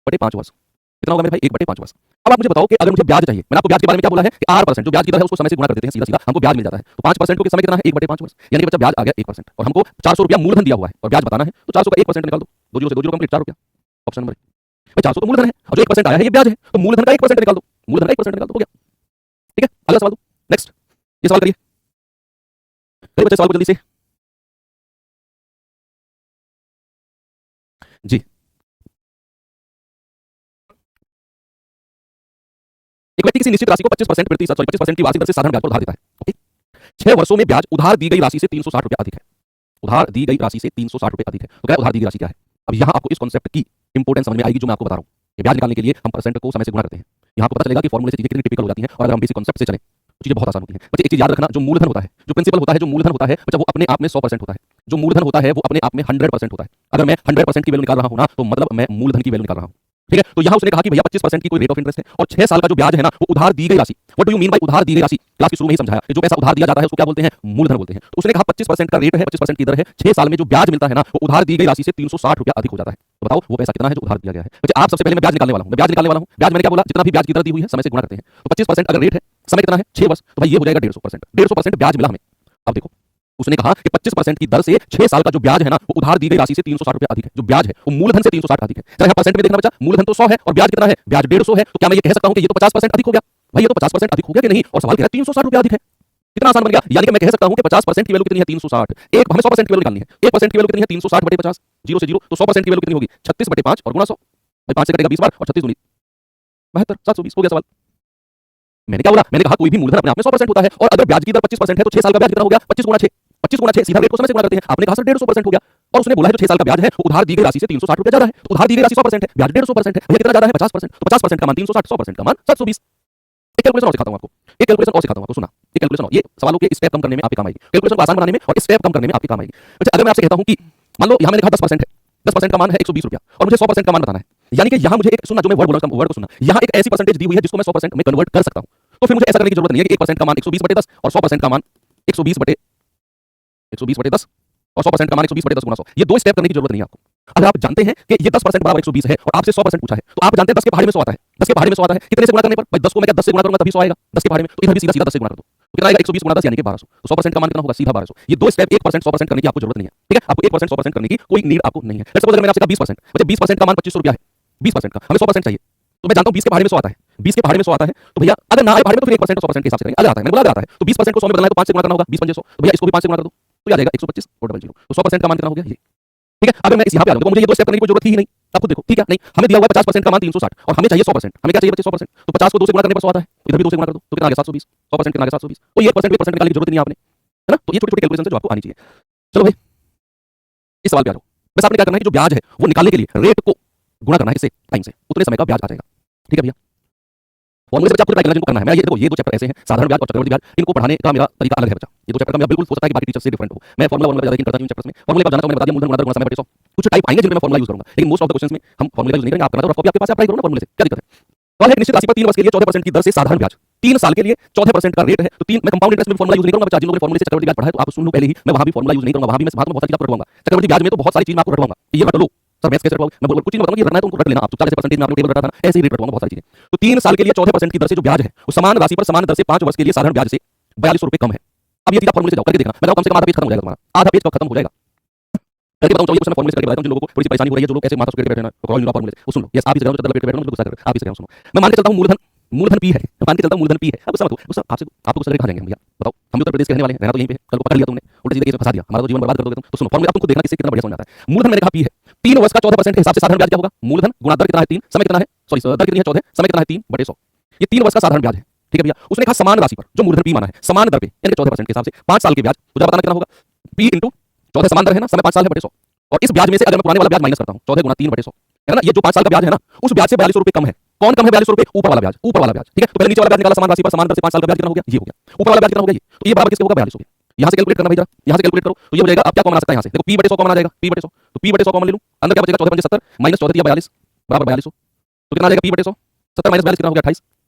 1/5 वर्ष। कितना होगा मेरे भाई? 1/5 वर्ष। अब आप मुझे बताओ कि अगर मुझे ब्याज चाहिए, मैंने आपको ब्याज के बारे में क्या बोला है कि R% जो ब्याज की दर है उसको समय से गुणा कर देते हैं, सीधा सीधा हमको ब्याज मिल जाता है। तो 5% को समय कितना है? 1/5 वर्ष। यानी कि बच्चा ब्याज आ गया 1%, और हमको 400 रुपया मूलधन दिया हुआ है और ब्याज बताना है। तो 400 का 1% निकाल दो, 2 जीरो से 2 जीरो कंप्लीट, 4 रुपया। ऑप्शन नंबर भाई 400 तो मूलधन है और जो 1% आया है ये ब्याज है, तो मूलधन का 1% निकाल दो, मूलधन का 1% निकाल दो, हो गया। ठीक है, अगला सवाल दो, नेक्स्ट। ये सवाल करिए बच्चे, सवाल को जल्दी से जी। एक व्यक्ति किसी निश्चित राशि को 25% की वार्षिक दर से साधारण ब्याज पर उधार देता है। ओके, 6 वर्षों में ब्याज उधार दी गई राशि से 360 रुपया अधिक है। उधार दी गई राशि से 360 रुपए अधिक है। तो क्या उधार दी गई राशि क्या है? अब यहाँ आपको इस कॉन्सेप्ट की इंपोर्टेंस समझ में आएगी जो मैं आपको बता रहा हूँ। ये ब्याज निकालने के लिए हम परसेंट को समय से गुणा करते हैं। यहाँ आपको पता चलेगा कि फॉर्मूले से चीजें कितनी टिपिकल हो जाती हैं और अगर हम बेसिक कॉन्सेप्ट से चलें तो चीजें बहुत आसान होती हैं। बच्चे एक चीज याद रखना, जो मूलधन होता है, जो प्रिंसिपल होता है, जो मूलधन होता है बच्चा, वो अपने आप में 100% होता है। जो मूलधन होता है वो अपने आप में 100% होता है। अगर मैं 100% की वैल्यू निकाल रहा हूँ ना, तो मतलब मैं मूलधन की वैल्यू निकाल रहा हूँ। ठीक है, तो यहाँ उसने कहा कि भैया 25% की कोई रेट ऑफ इंटरेस्ट है और 6 साल का जो ब्याज है ना वो उधार दी गई राशि। What do you mean bye उधार दी गई राशि? क्लास के शुरू में ही समझाया, जो पैसा उधार दिया जाता है उसको क्या बोलते हैं? मूलधन बोलते हैं। तो उसने कहा 25% का रेट है, 25% की दर है, 6 साल में जो ब्याज मिलता है ना वो उधार दी गई राशि से 360 रुपया अधिक हो जाता है। तो बताओ वो पैसा कितना है जो उधार दिया गया है? बच्चे आप सबसे पहले मैं ब्याज निकालने वाला हूँ, ब्याज मैंने क्या बोला? जितना भी ब्याज की दर दी हुई है समय से गुणा करते हैं। तो 25% अगर रेट है, समय कितना है? 6 वर्ष, तो भाई ये हो जाएगा 150%। 150% ब्याज मिला हमें। अब देखो उसने कहा कि 25% की दर से 6 साल का जो ब्याज है ना वो उधार दी गई राशि से 360 रुपया अधिक है। जो ब्याज है वो मूलधन से 360 अधिक है। जरा परसेंट में देखना बच्चा, मूलधन तो 100 है और ब्याज कितना है? ब्याज 150 है। तो क्या मैं ये कह सकता हूं कि ये तो 50% अधिक हो गया? भाई ये तो 50% अधिक हो गया कि नहीं? और सवाल कह रहा है 360 रुपया अधिक है। कितना आसान बन गया। यानी कि मैं कह सकता हूं कि 50% की वैल्यू कितनी है? 360। एक हमें 100% की वैल्यू निकालनी है। 1% की वैल्यू कितनी है? 360 बटे 50, 0 से 0, तो 100% की वैल्यू कितनी होगी? 36 बटे 5 और गुणा 100। भाई 5 से कटेगा 20 बार और 36 दूनी 72, 720 हो गया सवाल। मैंने क्या बोला? मैंने कहा कोई भी मूलधन अपने आप में 100% होता है और अगर ब्याज की दर 25% है तो 6 साल का ब्याज कितना हो गया? 25 गुणा 6, 25 गुणा 6 सीधा रेट को समय से गुणा करते हैं। आपने कहा सर 150% हो गया और उसने बोला है जो 6 साल का ब्याज है वो उधार दी गई राशि से 360 रुपया ज्यादा है। तो उधार दी गई राशि 100% है, ब्याज 150% है, भैया कितना ज्यादा है? 50%। तो 50% का मान 360, 100% का मान 720। एक कैलकुलेशन और सिखाता हूं आपको, एक कैलकुलेशन और सिखाता हूं आपको, सुना। एक कैलकुलेशन और, ये सवालों के स्टेप कम करने में आपके काम आएगी, कैलकुलेशन को आसान बनाने में और स्टेप कम करने में आपके काम आएगी। अच्छा अगर मैं आपसे कहता हूं कि मान लो यहां मैंने कहा 10% है, 10% का मान है 120 रुपया और मुझे 100% का मान बताना है। यानी कि यहां मुझे एक, सुनना जो मैं वर्ड बोल रहा हूं, वर्ड को सुनना, यहां एक ऐसी परसेंटेज दी हुई है जिसको मैं 100% में कन्वर्ट कर सकता हूं। तो फिर मुझे ऐसा करने की जरूरत नहीं है कि 1% का मान 120 बटे 10 और 100% का मान 120 बटे 10 और 100% का मान 120 बटे 10 गुणा 100। ये दो स्टेप करने की जरूरत नहीं है आपको। अगर आप जानते हैं कि ये 10% बराबर 120 है और आपसे 100% पूछा है तो आप जानते हैं 10 के पहाड़े में 100 आता है। 10 के पहाड़े में 100 आता है, कितने से गुणा करने पर? भाई 10 को मैं क्या 10 से गुणा करूंगा तभी 100 आएगा। 10 के पहाड़े में, तो इधर भी सीधा सीधा 10 से गुणा कर दो। तो कितना आएगा? 120 गुणा 10 यानी कि 1200। तो 100% का मान कितना होगा? सीधा 1200। ये दो स्टेप 1% 100% करने की आपको जरूरत नहीं है। ठीक है, आपको 1% 100% करने की कोई नीड आपको नहीं है। लेट्स सपोज अगर मैंने आपसे कहा 20%, मुझे 20% का मान 2500 रुपया है, 20% का हमें 100% चाहिए। तो मैं जानता हूं 20 के पहाड़े में 100 आता है, 20 के पहाड़े में 100 आता है, तो भैया अगर ना आए पहाड़े में तो फिर 1% और 100% के हिसाब से करेंगे। अगर आता है, मैंने बोला अगर आता है, तो 20% को 100 में बदलना है तो 5 से गुणा करना होगा, 20 पंजे 100, तो भैया इसको भी 5 से गुणा कर दो तो आ जाएगा 125 और 00। तो 100% का मान कितना हो गया? ये। ठीक है, अगर मैं इस यहाँ पे आ जाऊँ तो मुझे ये दो स्टेप करने की कोई जरूरत ही नहीं। आप खुद देखो, ठीक है, नहीं हमें दिया हुआ है 50% का मान 360 और हमें चाहिए 100%। हमें क्या चाहिए बच्चे? 100%। तो 50 को 2 से गुणा करने पर 100 आता है, इधर भी 2 से गुणा कर दो तो कितना आ गया? 720। 100% कितना आ गया? 720। तो ये 1% भी 1% निकालने की जरूरत नहीं है आपने, है ना? तो ये छोटी-छोटी कैलकुलेशन है जो आपको आनी चाहिए। चलो भाई इस सवाल पे आ जाओ। बस आपने क्या करना है कि जो ब्याज है वो निकालने के लिए रेट को गुणा करना है किससे? टाइम से, उतने समय का ब्याज आ जाएगा। ठीक है भैया, फॉर्मूले से बच्चा खुद ट्राई करना जिनको करना है। मैं ये देखो, ये दो चैप्टर ऐसे हैं, साधारण ब्याज और चक्रवृद्धि ब्याज, इनको पढ़ाने का मेरा तरीका अलग है बच्चा। ये दो चैप्टर का मेरा बिल्कुल हो सकता है कि बाकी टीचर से डिफरेंट हो। मैं फॉर्मूला ज्यादा करता हूं चैप्टर्स में। फॉर्मूले पर जानता हूं, मैंने बता दिया मूलधन गुणा दर गुणा समय बटे 100। कुछ टाइप आएंगे जिनमें मैं फॉर्मूला यूज करूंगा, लेकिन मोस्ट ऑफ द क्वेश्चंस में हम फॉर्मूला यूज नहीं करेंगे। आप करना तो रफ कॉपी आपके पास अप्लाई करो ना फॉर्मूले से, क्या दिक्कत है? और एक निश्चित राशि पर 3 वर्ष के लिए 14% की दर से साधारण ब्याज, 3 साल के लिए 14% का रेट है। तो 3 मैं कंपाउंड इंटरेस्ट में फॉर्मूला यूज नहीं करूंगा बच्चा। जिन लोगों ने फॉर्मूले से चक्रवृद्धि ब्याज पढ़ा है तो आप सुन लो पहले ही, मैं वहां भी फॉर्मूला यूज नहीं करूंगा। वहां भी मैं बात में बहुत सारी चीजें रटवाऊंगा। चक्रवृद्धि ब्याज में तो बहुत सारी चीजें मैं आपको रटवाऊंगा, ये रट लो सर। मैथ्स कैसे रटवाऊं? मैं कुछ चीज बताऊंगा, ये रटना है तो उनको रट लेना। आप 40% में आपने टेबल रटा था, ऐसे ही रेट रटवाऊंगा बहुत सारी चीजें। तो 3 साल के लिए 14% की दर से जो ब्याज है वो समान राशि पर समान दर से 5 वर्ष के लिए साधारण ब्याज से 4200 रुपए कम है। अब ये चीज आप फॉर्मूले से जाओ करके देखना, मैं कम से कम आधा पेज खत्म हो जाएगा तुम्हारा, आधा पेज खत्म हो जाएगा करके बताऊं। चलिए कुछ मैं फॉर्मूले से करके बताता हूं। जिन लोगों को थोड़ी सी परेशानी हो रही है, जो लोग ऐसे माथा सुन के बैठे हैं ना कॉल फॉर्मूले से, वो सुन लो। यस आप इस जगह पे बैठे बैठे गुस्सा कर रहे हो, आप इस जगह सुनो। मैं मान के चलता हूं मूलधन P है, मान के चलता हूं मूलधन P है। अब गुस्सा मत हो, गुस्सा आपसे आपको गुस्सा करके खा जाएंगे भैया। बताओ, हम उत्तर प्रदेश के रहने वाले हैं, रहना तो यहीं पे है। कल को पकड़ लिया तुमने, उल्टे सीधे केस में फंसा दिया, हमारा तो जीवन बर्बाद कर दोगे तुम। तो सुनो फॉर्मूला तुमको देखना किससे कितना बढ़िया समझ आता है। मूलधन मैंने कहा P है, 3 वर्ष का 14% के हिसाब से साधारण ब्याज क्या होगा? मूलधन गुणा दर कितना है? 3, समय कितना है? सॉरी दर कितनी है? 14, समय कितना है? 3 बटे 100। ये 3 वर्ष का साधारण ब्याज है। ठीक है भैया, उसने कहा समान राशि पर, जो मूलधन P माना है समान दर पे यानी 14% के हिसाब से 5 साल के ब्याज, तो जरा बताना कितना होगा? P इंटू 14 समान दर है ना, समय 5 साल है बटे 100। और इस ब्याज में से अगर मैं पुराने वाला ब्याज माइनस करता हूं 14 गुणा 3 बटे 100, है ना, ये जो 5 साल का ब्याज है ना उस ब्याज से 4200 रुपए कम है। कौन कम है? 4200 रुपए ऊपर वाला ब्याज, ऊपर वाला ब्याज। ठीक है, तो पहले नीचे वाला ब्याज निकाला समान राशि पर समान दर से 5 साल का ब्याज कितना हो गया? ये हो गया। ऊपर वाला ब्याज कितना हो गया? ये। तो ये बराबर किसके होगा? 42 हो गया। यहां से कैलकुलेट करना भाई, जरा यहां से कैलकुलेट करो तो ये हो जाएगा। अब क्या कॉमन आ सकता है यहां से? देखो P बटे 100 कॉमन आ जाएगा, P बटे 100। तो P बटे 100 कॉमन ले लूं, अंदर क्या बचेगा? 14 पंजे 70 माइनस 14 दिया 42 बराबर 4200। तो कितना आ जाएगा? P बटे 100 70 माइनस 42 कितना हो गया? 28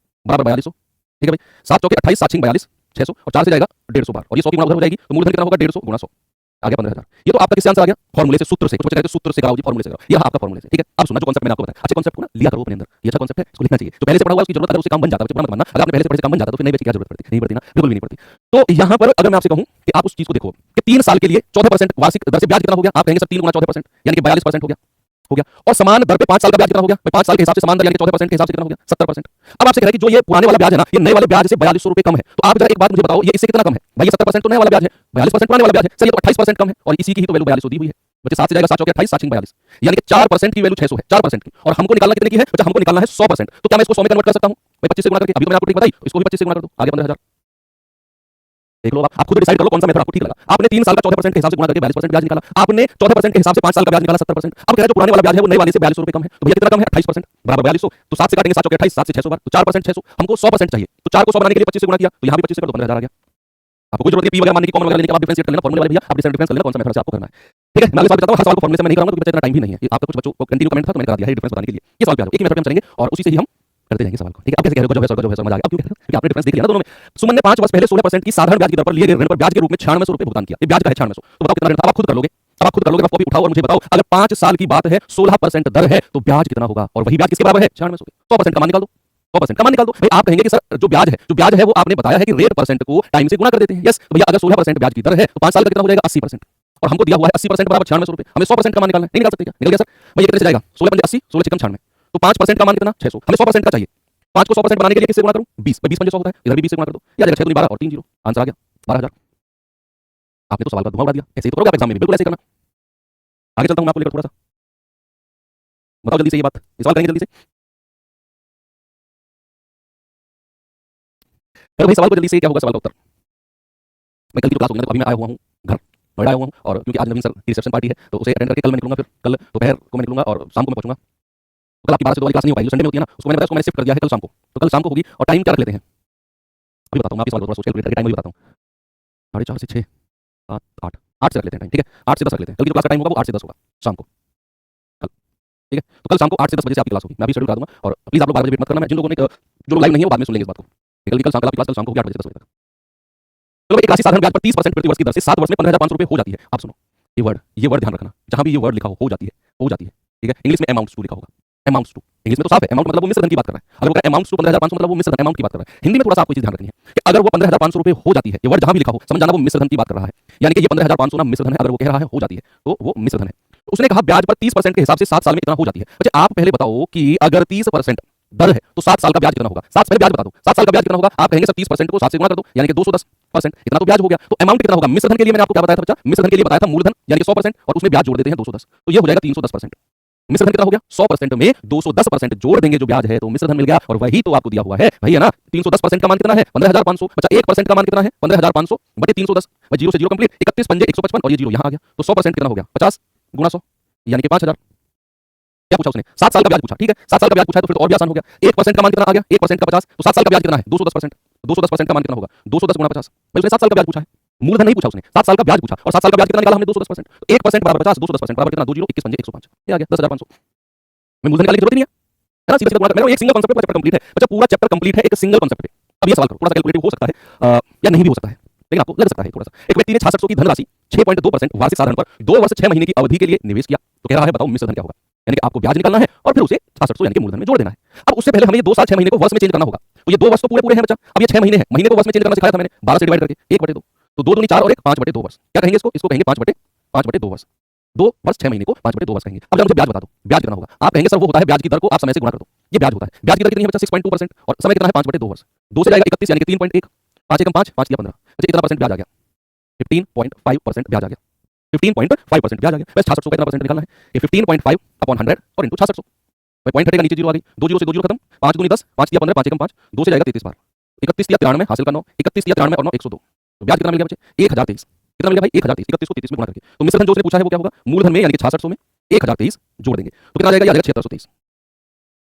बराबर 4200। ठीक है भाई, 7 चौके 28, 7 6 42, 600 और 4 से जाएगा 150 बार, और ये 100 की गुणा उधर हो जाएगी। तो मूलधन कितना होगा? 150 गुणा 100 आ गया 15000। ये तो आपका किससे आंसर आ गया? फॉर्मूले से, सूत्र से। कुछ बच्चे कहते हैं सूत्र से कराओ जी, फॉर्मूले से कराओ। ये आपका फॉर्मूले से। ठीक है, अब सुनना जो कांसेप्ट मैंने आपको बताया, अच्छे कांसेप्ट को ना लिया करो अपने अंदर। ये अच्छा कांसेप्ट है, इसको लिखना चाहिए। जो पहले से पढ़ा हुआ है उसकी जरूरत, अगर उससे काम बन जाता है, बुरा मत मानना। अगर आपने पहले से पढ़े से काम बन जाता तो फिर नए बैच की क्या जरूरत पड़ती? नहीं पड़ती ना, बिल्कुल भी नहीं पड़ती। तो यहाँ पर अगर मैं आपसे कहूं कि आप उस चीज को देखो कि 3 साल के लिए 14% वार्षिक दर से ब्याज कितना हो गया? आप कहेंगे सर 3 गुणा 14% यानी कि 42% हो गया। और समान दर पे 5 साल का ब्याज कितना हो गया? 5 साल के हिसाब से समान दर यानी कि 14% के हिसाब से कितना हो गया? 70%। अब आपसे कह रहा है कि जो ये पुराने वाला ब्याज है ना, ये नए वाले ब्याज से 4200 रुपए कम है। तो आप जरा एक बात मुझे बताओ, ये इससे कितना कम है? भाई ये 70% तो नया वाला ब्याज है, 42% पुराने वाला ब्याज है। सर ये तो 28% कम है और इसी की ही तो वैल्यू 4200 दी हुई है। बच्चे 7 से जाएगा 7 चौके 28, 7 6 42 यानी कि 4% की वैल्यू 600 है, 4% की। और हमको निकालना कितने की है बच्चा? हमको निकालना है 100%। तो क्या मैं इसको 100 में कन्वर्ट कर सकता हूं? भाई 25 से गुणा करके, अभी तो मैंने आपको ट्रिक बताई, इसको भी 25 से गुणा कर दो, आ गया 15000। देख लो आप खुद डिसाइड कर लो कौन सा मेथड आपको ठीक लगा। आपने 3 साल का 14% के हिसाब से गुणा करके 42% ब्याज निकाला। आपने 14% के हिसाब से 5 साल का ब्याज निकाला 70%। अब कह रहे जो पुराने वाला ब्याज है वो नए वाले से 4200 रुपए कम है, तो भैया कितना कम है 28% बराबर 4200। तो 7 से काटेंगे 7 चौके 28, 7 से 600 बार, तो 4% 600। हमको 100% चाहिए, तो 4 को 100 बनाने के लिए 25 से गुणा किया, तो यहाँ भी 25 से कर दो 15000 आ गया। आपको कोई जरूरत नहीं पी वगैरह मानने की, कॉमन वगैरह लेने की, आप डिफरेंशिएट कर लेना फॉर्मूले वाले भैया, आप डिफरेंस कर लेना कौन सा मेथड से आपको करना है। ठीक है, मैं अगले सवाल बताता हूं। हर सवाल को फॉर्मूले से मैं नहीं कराऊंगा क्योंकि इतना टाइम भी नहीं है। आपका कुछ बच्चों को कंटिन्यू कमेंट था तो मैंने करा दिया है डिफरेंस बताने के लिए। ये सवाल पे आ जाओ, एक ही मेथड पे हम चलेंगे और उसी से ही हम करते जाएंगे सवाल को। ठीक है, अब कैसे कह रहे हो गजब है समझ आ गया। अब क्यों कह रहे हो? क्योंकि आपने डिफरेंस देख लिया ना दोनों में। सुमन ने 5 वर्ष पहले 16% की साधारण ब्याज की दर पर लिए गए ऋण पर ब्याज के रूप में 9600 रुपए भुगतान किया। ये ब्याज का है 9600, तो बताओ कितना ऋण था? अब आप खुद कर लोगे, अब आप खुद कर लोगे। आप कॉपी उठाओ और मुझे बताओ, अगर 5 साल की बात है 16% दर है तो ब्याज कितना होगा? और वही ब्याज किसके बराबर है? 9600 के। 100% का मान निकाल दो, 100% का मान निकाल दो। भाई आप कहेंगे कि सर जो ब्याज है वो आपने बताया है कि रेट परसेंट को टाइम से गुणा कर देते हैं। यस, तो भैया अगर 16% ब्याज की दर है तो 5 साल का कितना हो जाएगा? 80%। और हमको दिया हुआ है 80% बराबर 9600 रुपए। हमें 100% का मान निकालना है, नहीं निकाल सकते क्या? निकल गया सर। भाई ये कितने से जाएगा? 16 पंजे 80, 16 चिकन 96, तो 5% का मान कितना? 600। हमें 100% का चाहिए। 5 को 100% बनाने के लिए किससे गुणा करूं? 20। भाई 20 पंजे 100 होता है, इधर भी 20 से गुणा कर दो, ये आ जाएगा 6 दूनी 12 और 3 0, आंसर आ गया 12000। आपने तो सवाल का धुआं उड़ा दिया। ऐसे ही तो करोगे आप एग्जाम में भी, बिल्कुल ऐसे ही करना। आगे चलता हूं मैं आपको लेकर थोड़ा सा, बताओ जल्दी से ये बात, ये सवाल करेंगे जल्दी से। चलो भाई सवाल को जल्दी से, क्या होगा सवाल का उत्तर? मैं कल की तो क्लास हो गई ना, तो अभी मैं आया हुआ हूँ घर, नोएडा आया हुआ हूँ, और क्योंकि आज नवीन सर की रिसेप्शन पार्टी है तो उसे अटेंड करके कल मैं निकलूंगा। फिर कल दोपहर को मैं निकलूंगा और शाम को मैं पहुंचूंगा। तो कल आपकी 12 से 2 वाली क्लास नहीं हो पाएगी, संडे में होती है ना, उसको मैंने बताया, उसको मैंने शिफ्ट कर दिया है कल शाम को। तो कल शाम को होगी और टाइम क्या रख लेते हैं अभी बताता हूँ। आपके सवाल को थोड़ा सोच कैलकुलेट करके टाइम भी बताता हूँ। 4:30 से 6, 7, 8, 8 से रख लेते हैं टाइम। ठीक है, 8 से 10 रख लेते हैं। कल की जो क्लास का टाइम होगा वो 8 से 10 होगा शाम को कल। ठीक है, तो कल शाम को 8 से 10 बजे से आपकी क्लास होगी। मैं अभी शेड्यूल करा दूंगा और प्लीज आप लोग 12 बजे वेट मत करना। मैं जिन लोगों ने जो लोग लाइव नहीं है वो बाद में सुन लेंगे इस बात को। कल कल शाम आपकी क्लास कल शाम को 8 बजे से 10 बजे तक। चलो एक राशि साधारण ब्याज पर 30% प्रति वर्ष की दर से 7 वर्ष में 15500 रुपए हो जाती है। आप सुनो ये वर्ड ध्यान रखना, जहां भी ये वर्ड लिखा हो जाती है, हो जाती है। ठीक है, इंग्लिश में अमाउंट्स टू लिखा होगा, अमाउंट्स टू। इंग्लिश में तो साफ है, अमाउंट मतलब वो मिश्र धन की बात कर रहा है। अगर वो कहे अमाउंट्स टू 15500 मतलब वो मिश्र धन अमाउंट की बात कर रहा है। हिंदी में थोड़ा सा आपको चीज ध्यान रखनी है कि अगर वो 15500 रुपए हो जाती है, ये वर्ड जहां भी लिखा हो समझ जाना वो मिश्र धन की बात कर रहा है। यानी कि ये 15500 ना मिश्र धन है। अगर वो कह रहा है हो जाती है तो वो मिश्र धन है। तो उसने कहा ब्याज पर 30% के हिसाब से 7 साल में कितना हो जाती है। अच्छा आप पहले बताओ कि अगर 30% दर है तो 7 साल का ब्याज कितना होगा? 7 पहले ब्याज बता दो, 7 साल का ब्याज कितना होगा? आप कहेंगे सर 30% को 7 से गुणा कर दो, यानी कि 210%, इतना तो ब्याज हो गया। तो अमाउंट कितना होगा? मिश्र धन के लिए मैंने आपको क्या बताया था बच्चा? मिश्र धन के लिए बताया था मूलधन यानी कि 100% और उसमें ब्याज जोड़ देते हैं 210, तो ये हो जाएगा 310%। मिश्र धन कितना हो गया? 100% में 210% जोड़ देंगे जो ब्याज है तो मिश्र धन मिल गया। और वही तो आपको दिया हुआ है भाई, है ना। 310% का मान कितना है? 15500। अच्छा 1% का मान कितना है? 15500 बटे 310, भाई 0 से 0 कंप्लीट, 31 पंजे 155 और ये 0 यहां आ गया। तो 100% कितना हो गया? 50 गुणा 100 यानी कि 5000। क्या पूछा उसने? 7 साल का ब्याज पूछा। ठीक है, 7 साल का ब्याज पूछा है तो फिर तो और भी आसान हो गया। 1% का मान कितना आ गया? 1% का 50, तो 7 साल का ब्याज कितना है? 210%। 210% का मान कितना होगा? 210 गुणा 50। भाई उसने 7 साल का ब्याज पूछा है, मूलधन नहीं पूछा उसने, 7 साल का ब्याज पूछा। और 7 साल का ब्याज कितना निकाला हमने? 210%। तो 1% बराबर 50, 210% बराबर कितना? 2 0 21 पंजे 105, ये आ गया 10500। मैं मूलधन निकालने की जरूरत नहीं है ना, सीधा सीधा गुणा कर। एक सिंगल कांसेप्ट पूरा चैप्टर कंप्लीट है। अच्छा पूरा चैप्टर कंप्लीट है एक सिंगल कांसेप्ट पे। अब ये सवाल करो, थोड़ा सा कैलकुलेटिव हो सकता है या नहीं भी हो सकता है, लेकिन आपको लग सकता है थोड़ा सा। एक व्यक्ति ने 6600 की धनराशि 6.2% वार्षिक साधारण पर 2 वर्ष 6 महीने की अवधि के लिए निवेश किया। तो कह रहा है बताओ मिश्र धन क्या होगा? यानी कि आपको ब्याज निकालना है और फिर उसे 6600 यानी कि मूलधन में जोड़ देना है। अब उससे पहले हमें ये 2 साल 6 महीने को वर्ष में चेंज करना होगा। तो ये 2 वर्ष तो पूरे पूरे हैं बच्चा, अब ये 6 महीने हैं, महीने को वर्ष में चेंज करना सिखाया था मैंने 12 से डिवाइड करके 1/2। तो 2 दूनी 4 और 1 5/2 वर्ष। क्या कहेंगे इसको? इसको कहेंगे 5/2 वर्ष। 2 वर्ष 6 महीने को 5/2 वर्ष कहेंगे। अब जरा मुझे ब्याज बता दो, ब्याज कितना होगा? आप कहेंगे सर वो होता है ब्याज की दर को आप समय से गुणा कर दो, ये ब्याज होता है। ब्याज की दर कितनी है बच्चा? 6.2% और समय कितना है? 5/2 वर्ष। 2 से जाएगा 31 यानी कि 3.1, 5 एकम 5, 5 दिया 15। अच्छा कितना परसेंट ब्याज आ गया? 15.5% ब्याज आ गया। 15.5% ब्याज आ गया। बस 6600 का कितना परसेंट निकालना है? ये 15.5 अपॉन 100 और इंटू 6600। भाई पॉइंट हटेगा, नीचे 0 आ गई, 2 0 से 2 0 खत्म, 5 दूनी 10, 5 दिया 15, 5 एकम 5, 2 से जाएगा 33 बार, 31 दिया 93 हासिल का 9, 31 दिया 93 और 9 102। तो ब्याज कितना मिल गया बच्चे? 1023। कितना मिल गया भाई? 1023। 31 को 33 में गुणा करके। तो मिश्र धन जो उसने पूछा है वो क्या होगा? मूलधन में यानी कि 6600 में 1023 जोड़ देंगे तो कितना आ जाएगा? ये आ जाएगा 7623।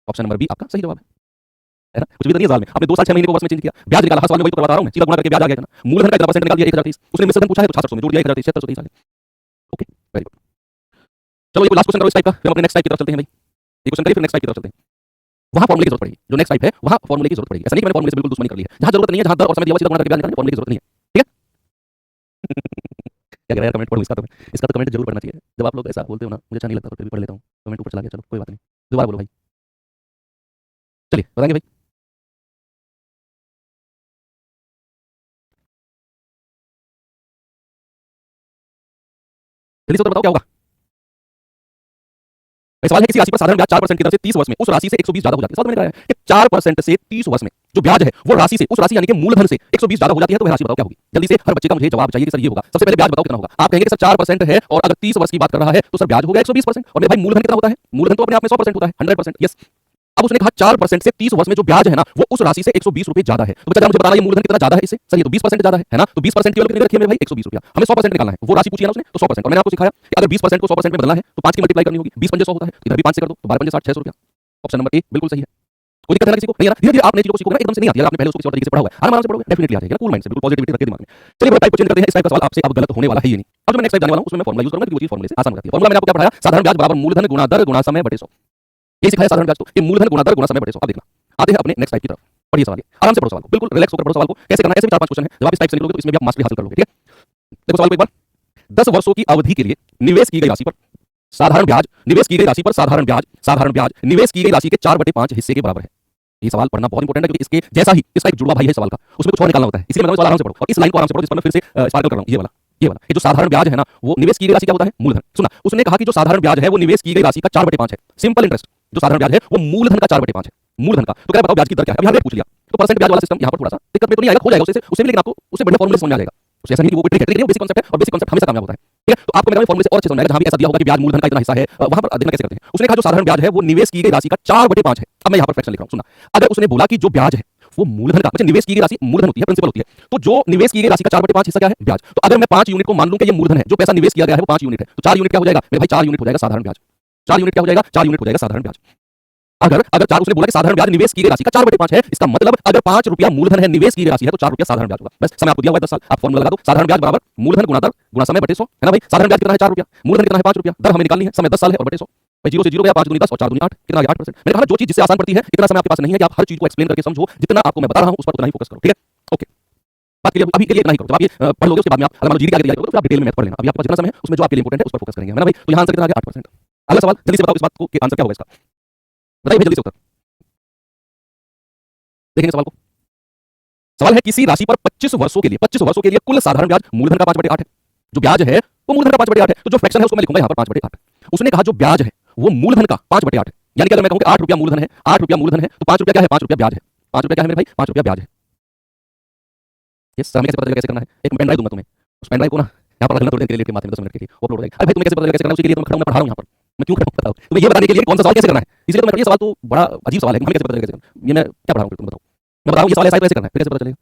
ऑप्शन नंबर बी आपका सही जवाब है ना। कुछ भी तो नहीं है सवाल में, आपने 2 साल 6 महीने को वर्ष में चेंज किया, ब्याज निकाला। हर सवाल में वही तो करवा रहा हूं मैं, सीधा गुणा करके ब्याज आ गया ना। मूलधन का कितना परसेंट निकाल दिया? 1023। उसने मिश्र धन पूछा है तो 6600 में जोड़ दिया 1023, 7623 आ गया। Okay very good. चलो ये लास्ट क्वेश्चन करो इस टाइप का, फिर हम अपने नेक्स्ट टाइप की तरफ चलते हैं भाई। ये क्वेश्चन करिए फिर नेक्स्ट टाइप की तरफ चलते हैं। वहां फॉर्मूले की जरूरत पड़ेगी, जो नेक्स्ट टाइप है वहां फॉर्मूले की जरूरत पड़ेगी। ऐसा नहीं कि मैंने फॉर्मूले से बिल्कुल दुश्मनी कर ली है, जहां जरूरत नहीं है, जहां दर और समय दिया हुआ सीधा गुणा करके ब्याज निकालना, फॉर्मूले की जरूरत नहीं है। ठीक है क्या कह रहा है? कमेंट पढ़ो इसका, तो इसका तो कमेंट जरूर पढ़ना चाहिए। जब आप लोग ऐसा बोलते हो ना, मुझे अच्छा नहीं लगता, तो फिर भी पढ़ लेता हूं। कमेंट ऊपर चला गया, चलो कोई बात नहीं, दोबारा बोलो भाई। चलिए बताएंगे भाई। जल्दी से तो बताओ क्या होगा। सवाल है किसी राशि पर साधारण ब्याज 4% की दर से 30 वर्ष में उस राशि से 120 ज्यादा हो जाती है। सवाल मैंने कहा है कि 4% से 30 वर्ष में जो ब्याज है वो राशि से, उस राशि यानी कि मूलधन से 120 ज्यादा हो जाती है। तो वह राशि बताओ क्या होगी? जल्दी से हर बच्चे का मुझे जवाब चाहिए कि सर ये होगा। सबसे पहले ब्याज बताओ कितना होगा? आप कहेंगे कि सर 4% है और अगर 30 वर्ष की बात कर रहा है तो सर ब्याज हो गया 120%। और मेरे भाई मूलधन कितना होता है? मूलधन तो अपने आप में 100% होता है, 100%। यस, अब उसने कहा 4% से 30 वर्ष में जो ब्याज है ना वो उस राशि से 120 रुपए ज्यादा है। तो बच्चा मुझे बताना ये मूलधन कितना ज्यादा है इससे? सर ये तो 20% ज्यादा है ना? तो 20% की वैल्यू कितनी रखी है मेरे भाई? 120 रुपया। हमें 100% निकालना है। वो राशि पूछी है ना उसने, तो 100%। और मैंने आपको सिखाया कि अगर 20% को 100% में बदलना है तो 5 की मल्टीप्लाई करनी होगी। 20 पंजे 100 होता है, इधर भी 5 से कर दो तो 12 पंजे 60, 600 रुपया। ऑप्शन नंबर ए बिल्कुल सही है। कोई दिक्कत है ना किसी को? नहीं है ना? धीरे-धीरे आप नई चीजों को सीखोगे ना, एकदम से नहीं आती है। आपने पहले उसको किसी और तरीके से पढ़ा हुआ है, आराम से पढ़ोगे, डेफिनेटली आ जाएगा। कूल माइंड से, बिल्कुल पॉजिटिविटी रख के दिमाग में। चलिए बड़ा टाइप को चेंज करते हैं। इस टाइप का सवाल आपसे अब गलत होने वाला है ही नहीं। अब जो मैं नेक्स्ट टाइप जाने वाला हूं उसमें मैं फार्मूला यूज करूंगा क्योंकि वो चीज फार्मूले से आसान हो जाती है। फार्मूला मैंने आपको क्या पढ़ाया? साधारण ब्याज बराबर मूलधन गुणा दर गुणा समय बटे 100। ये सिखाया साधारण ब्याज, तो ये मूलधन गुणा दर गुणा समय बटे 100। अब देखना, आते हैं अपने नेक्स्ट टाइप की तरफ। पढ़िए सवाल, आराम से पढ़ो सवाल को, बिल्कुल रिलैक्स होकर पढ़ो सवाल को। कैसे करना है? ऐसे भी 4-5 क्वेश्चन है, जब आप इस टाइप से निकलोगे तो इसमें भी आप मास्टरी हासिल कर लोगे। ठीक है, देखो सवाल को एक बार। 10 वर्षों की अवधि के लिए निवेश की गई राशि पर साधारण ब्याज, निवेश की गई राशि पर साधारण ब्याज निवेश की गई राशि के 4/5 हिस्से के बराबर है। ये सवाल पढ़ना बहुत इंपॉर्टेंट है क्योंकि इसके जैसा ही इसका एक जुड़वा भाई है सवाल का, उसमें कुछ और निकालना होता है। इसलिए मैं सवाल आराम से पढ़ो और इस लाइन को आराम से पढ़ो जिस पर मैं फिर से स्पार्कल कर रहा हूं। ये वाला ये जो साधारण ब्याज है ना वो निवेश की गई राशि क्या होता है? मूलधन। सुना, उसने कहा कि जो साधारण ब्याज है वो निवेश की गई राशि का 4/5 है। सिंपल इंटरेस्ट जो साधारण ब्याज है वो मूलधन का 4/5 है, मूलधन का। तो क्या बताओ ब्याज की दर क्या है? अब यहां रेट पूछ लिया तो परसेंट ब्याज वाला सिस्टम यहां पर थोड़ा सा दिक्कत में तो नहीं आएगा, हो जाएगा उसे भी, लेकिन आपको उसे बढ़िया फॉर्मूले समझ में आ जाएगा। उसे ऐसा नहीं कि वो कोई ट्रिक है, बेसिक कांसेप्ट है और बेसिक कांसेप्ट हमेशा कामयाब होता है। ठीक है, तो आपको मेरा फॉर्मूले से और अच्छे समझ आएगा। जहां भी ऐसा दिया होगा कि ब्याज मूलधन का इतना हिस्सा है, वहां पर देखना कैसे करते हैं। उसने कहा जो साधारण ब्याज है वो निवेश की गई राशि का 4/5 है। अब मैं यहां पर फ्रैक्शन लिख रहा हूं, सुनना। अगर उसने बोला कि जो ब्याज है वो मूलधन का, मतलब निवेश की गई राशि मूलधन होती है, प्रिंसिपल होती है, तो जो निवेश की गई राशि का 4/5 हिस्सा क्या है? ब्याज। तो अगर मैं 5 यूनिट को मान लूं कि ये मूलधन है, जो पैसा निवेश किया गया है वो 5 यूनिट है, तो 4 यूनिट क्या हो जाएगा मेरे भाई? 4 यूनिट हो जाएगा साधारण ब्याज। 4 यूनिट क्या हो जाएगा? 4 यूनिट हो जाएगा साधारण ब्याज। अगर अगर 4 उसने बोला कि साधारण ब्याज निवेश की गई राशि का 4/5 है, इसका मतलब अगर 5 रुपया मूलधन है, निवेश की गई राशि है, तो 4 रुपया साधारण ब्याज होगा। बस समय आपको दिया हुआ है 10 साल, आप फॉर्मूला लगा दो। साधारण ब्याज बराबर मूलधन गुणा दर गुणा समय बटे 100 है ना भाई? साधारण ब्याज कितना है? 4 रुपया, मूलधन कितना है? 5 रुपया, दर हमें निकालनी है, समय 10 साल है और बटे 100। भाई 0 से 0 गया, 5 दूनी 10 और 4 दूनी 8, कितना आ गया? 8%। मैंने कहा ना जो चीज जिससे आसान पड़ती है, इतना समय आपके पास नहीं है कि आप हर चीज को एक्सप्लेन करके समझो। जितना आपको मैं बता रहा हूं उस पर उतना ही फोकस करो। ठीक है, ओके। बात के लिए अभी के लिए इतना ही करो। जब आप ये पढ़ लोगे उसके बाद में आप मान लो जीडी के आगे तैयारी करोगे तो आप डिटेल में मैथ पढ़ लेना। अभी आपके पास जितना समय है उसमें जो आपके लिए इंपॉर्टेंट है उस पर फोकस करेंगे, है ना भाई? तो यहां आंसर कितना आ गया? 8%। अगला सवाल जल्दी से बताओ, इस बात को आंसर क्या होगा इसका? बताइए जल्दी से उत्तर। देखेंगे सवाल को। सवाल है किसी राशि पर 25 वर्षों के लिए कुल साधारण ब्याज मूलधन का 5/8 है। जो ब्याज है वो मूलधन का 5/8 है, तो जो फ्रैक्शन है उसको मैं लिखूंगा यहां पर 5/8। उसने कहा जो ब्याज है वो मूलधन का 5/8 है, यानी कि अगर मैं कहूं कि 8 रुपया मूलधन है, 8 रुपया मूलधन है, तो 5 रुपया क्या है? 5 रुपया ब्याज है। 5 रुपया क्या है मेरे भाई? 5 रुपया ब्याज है। यस सर, हमें कैसे पता चलेगा कैसे करना है? एक पेन ड्राइव दूंगा तुम्हें, उस पेन ड्राइव को ना यहां पर रखना थोड़ी देर के लिए माध्यम 10 मिनट के लिए वो अपलोड हो जाएगा। अरे भाई तुम्हें कैसे पता चलेगा कैसे करना है? उसके लिए तो मैं खड़ा हूं, मैं पढ़ा रहा हूं यहां पर। मैं क्यों खड़ा हूं बताओ? तुम्हें ये बताने के लिए कौन सा सवाल कैसे करना है, इसलिए तो मैं, ये सवाल तो बड़ा अजीब सवाल है, हमें कैसे पता चलेगा कैसे करना है? ये मैं क्या पढ़ा रहा हूं तुम बताओ? मैं बता रहा हूं ये सवाल ऐसा है तो कैसे करना है, फिर कैसे पता चलेगा?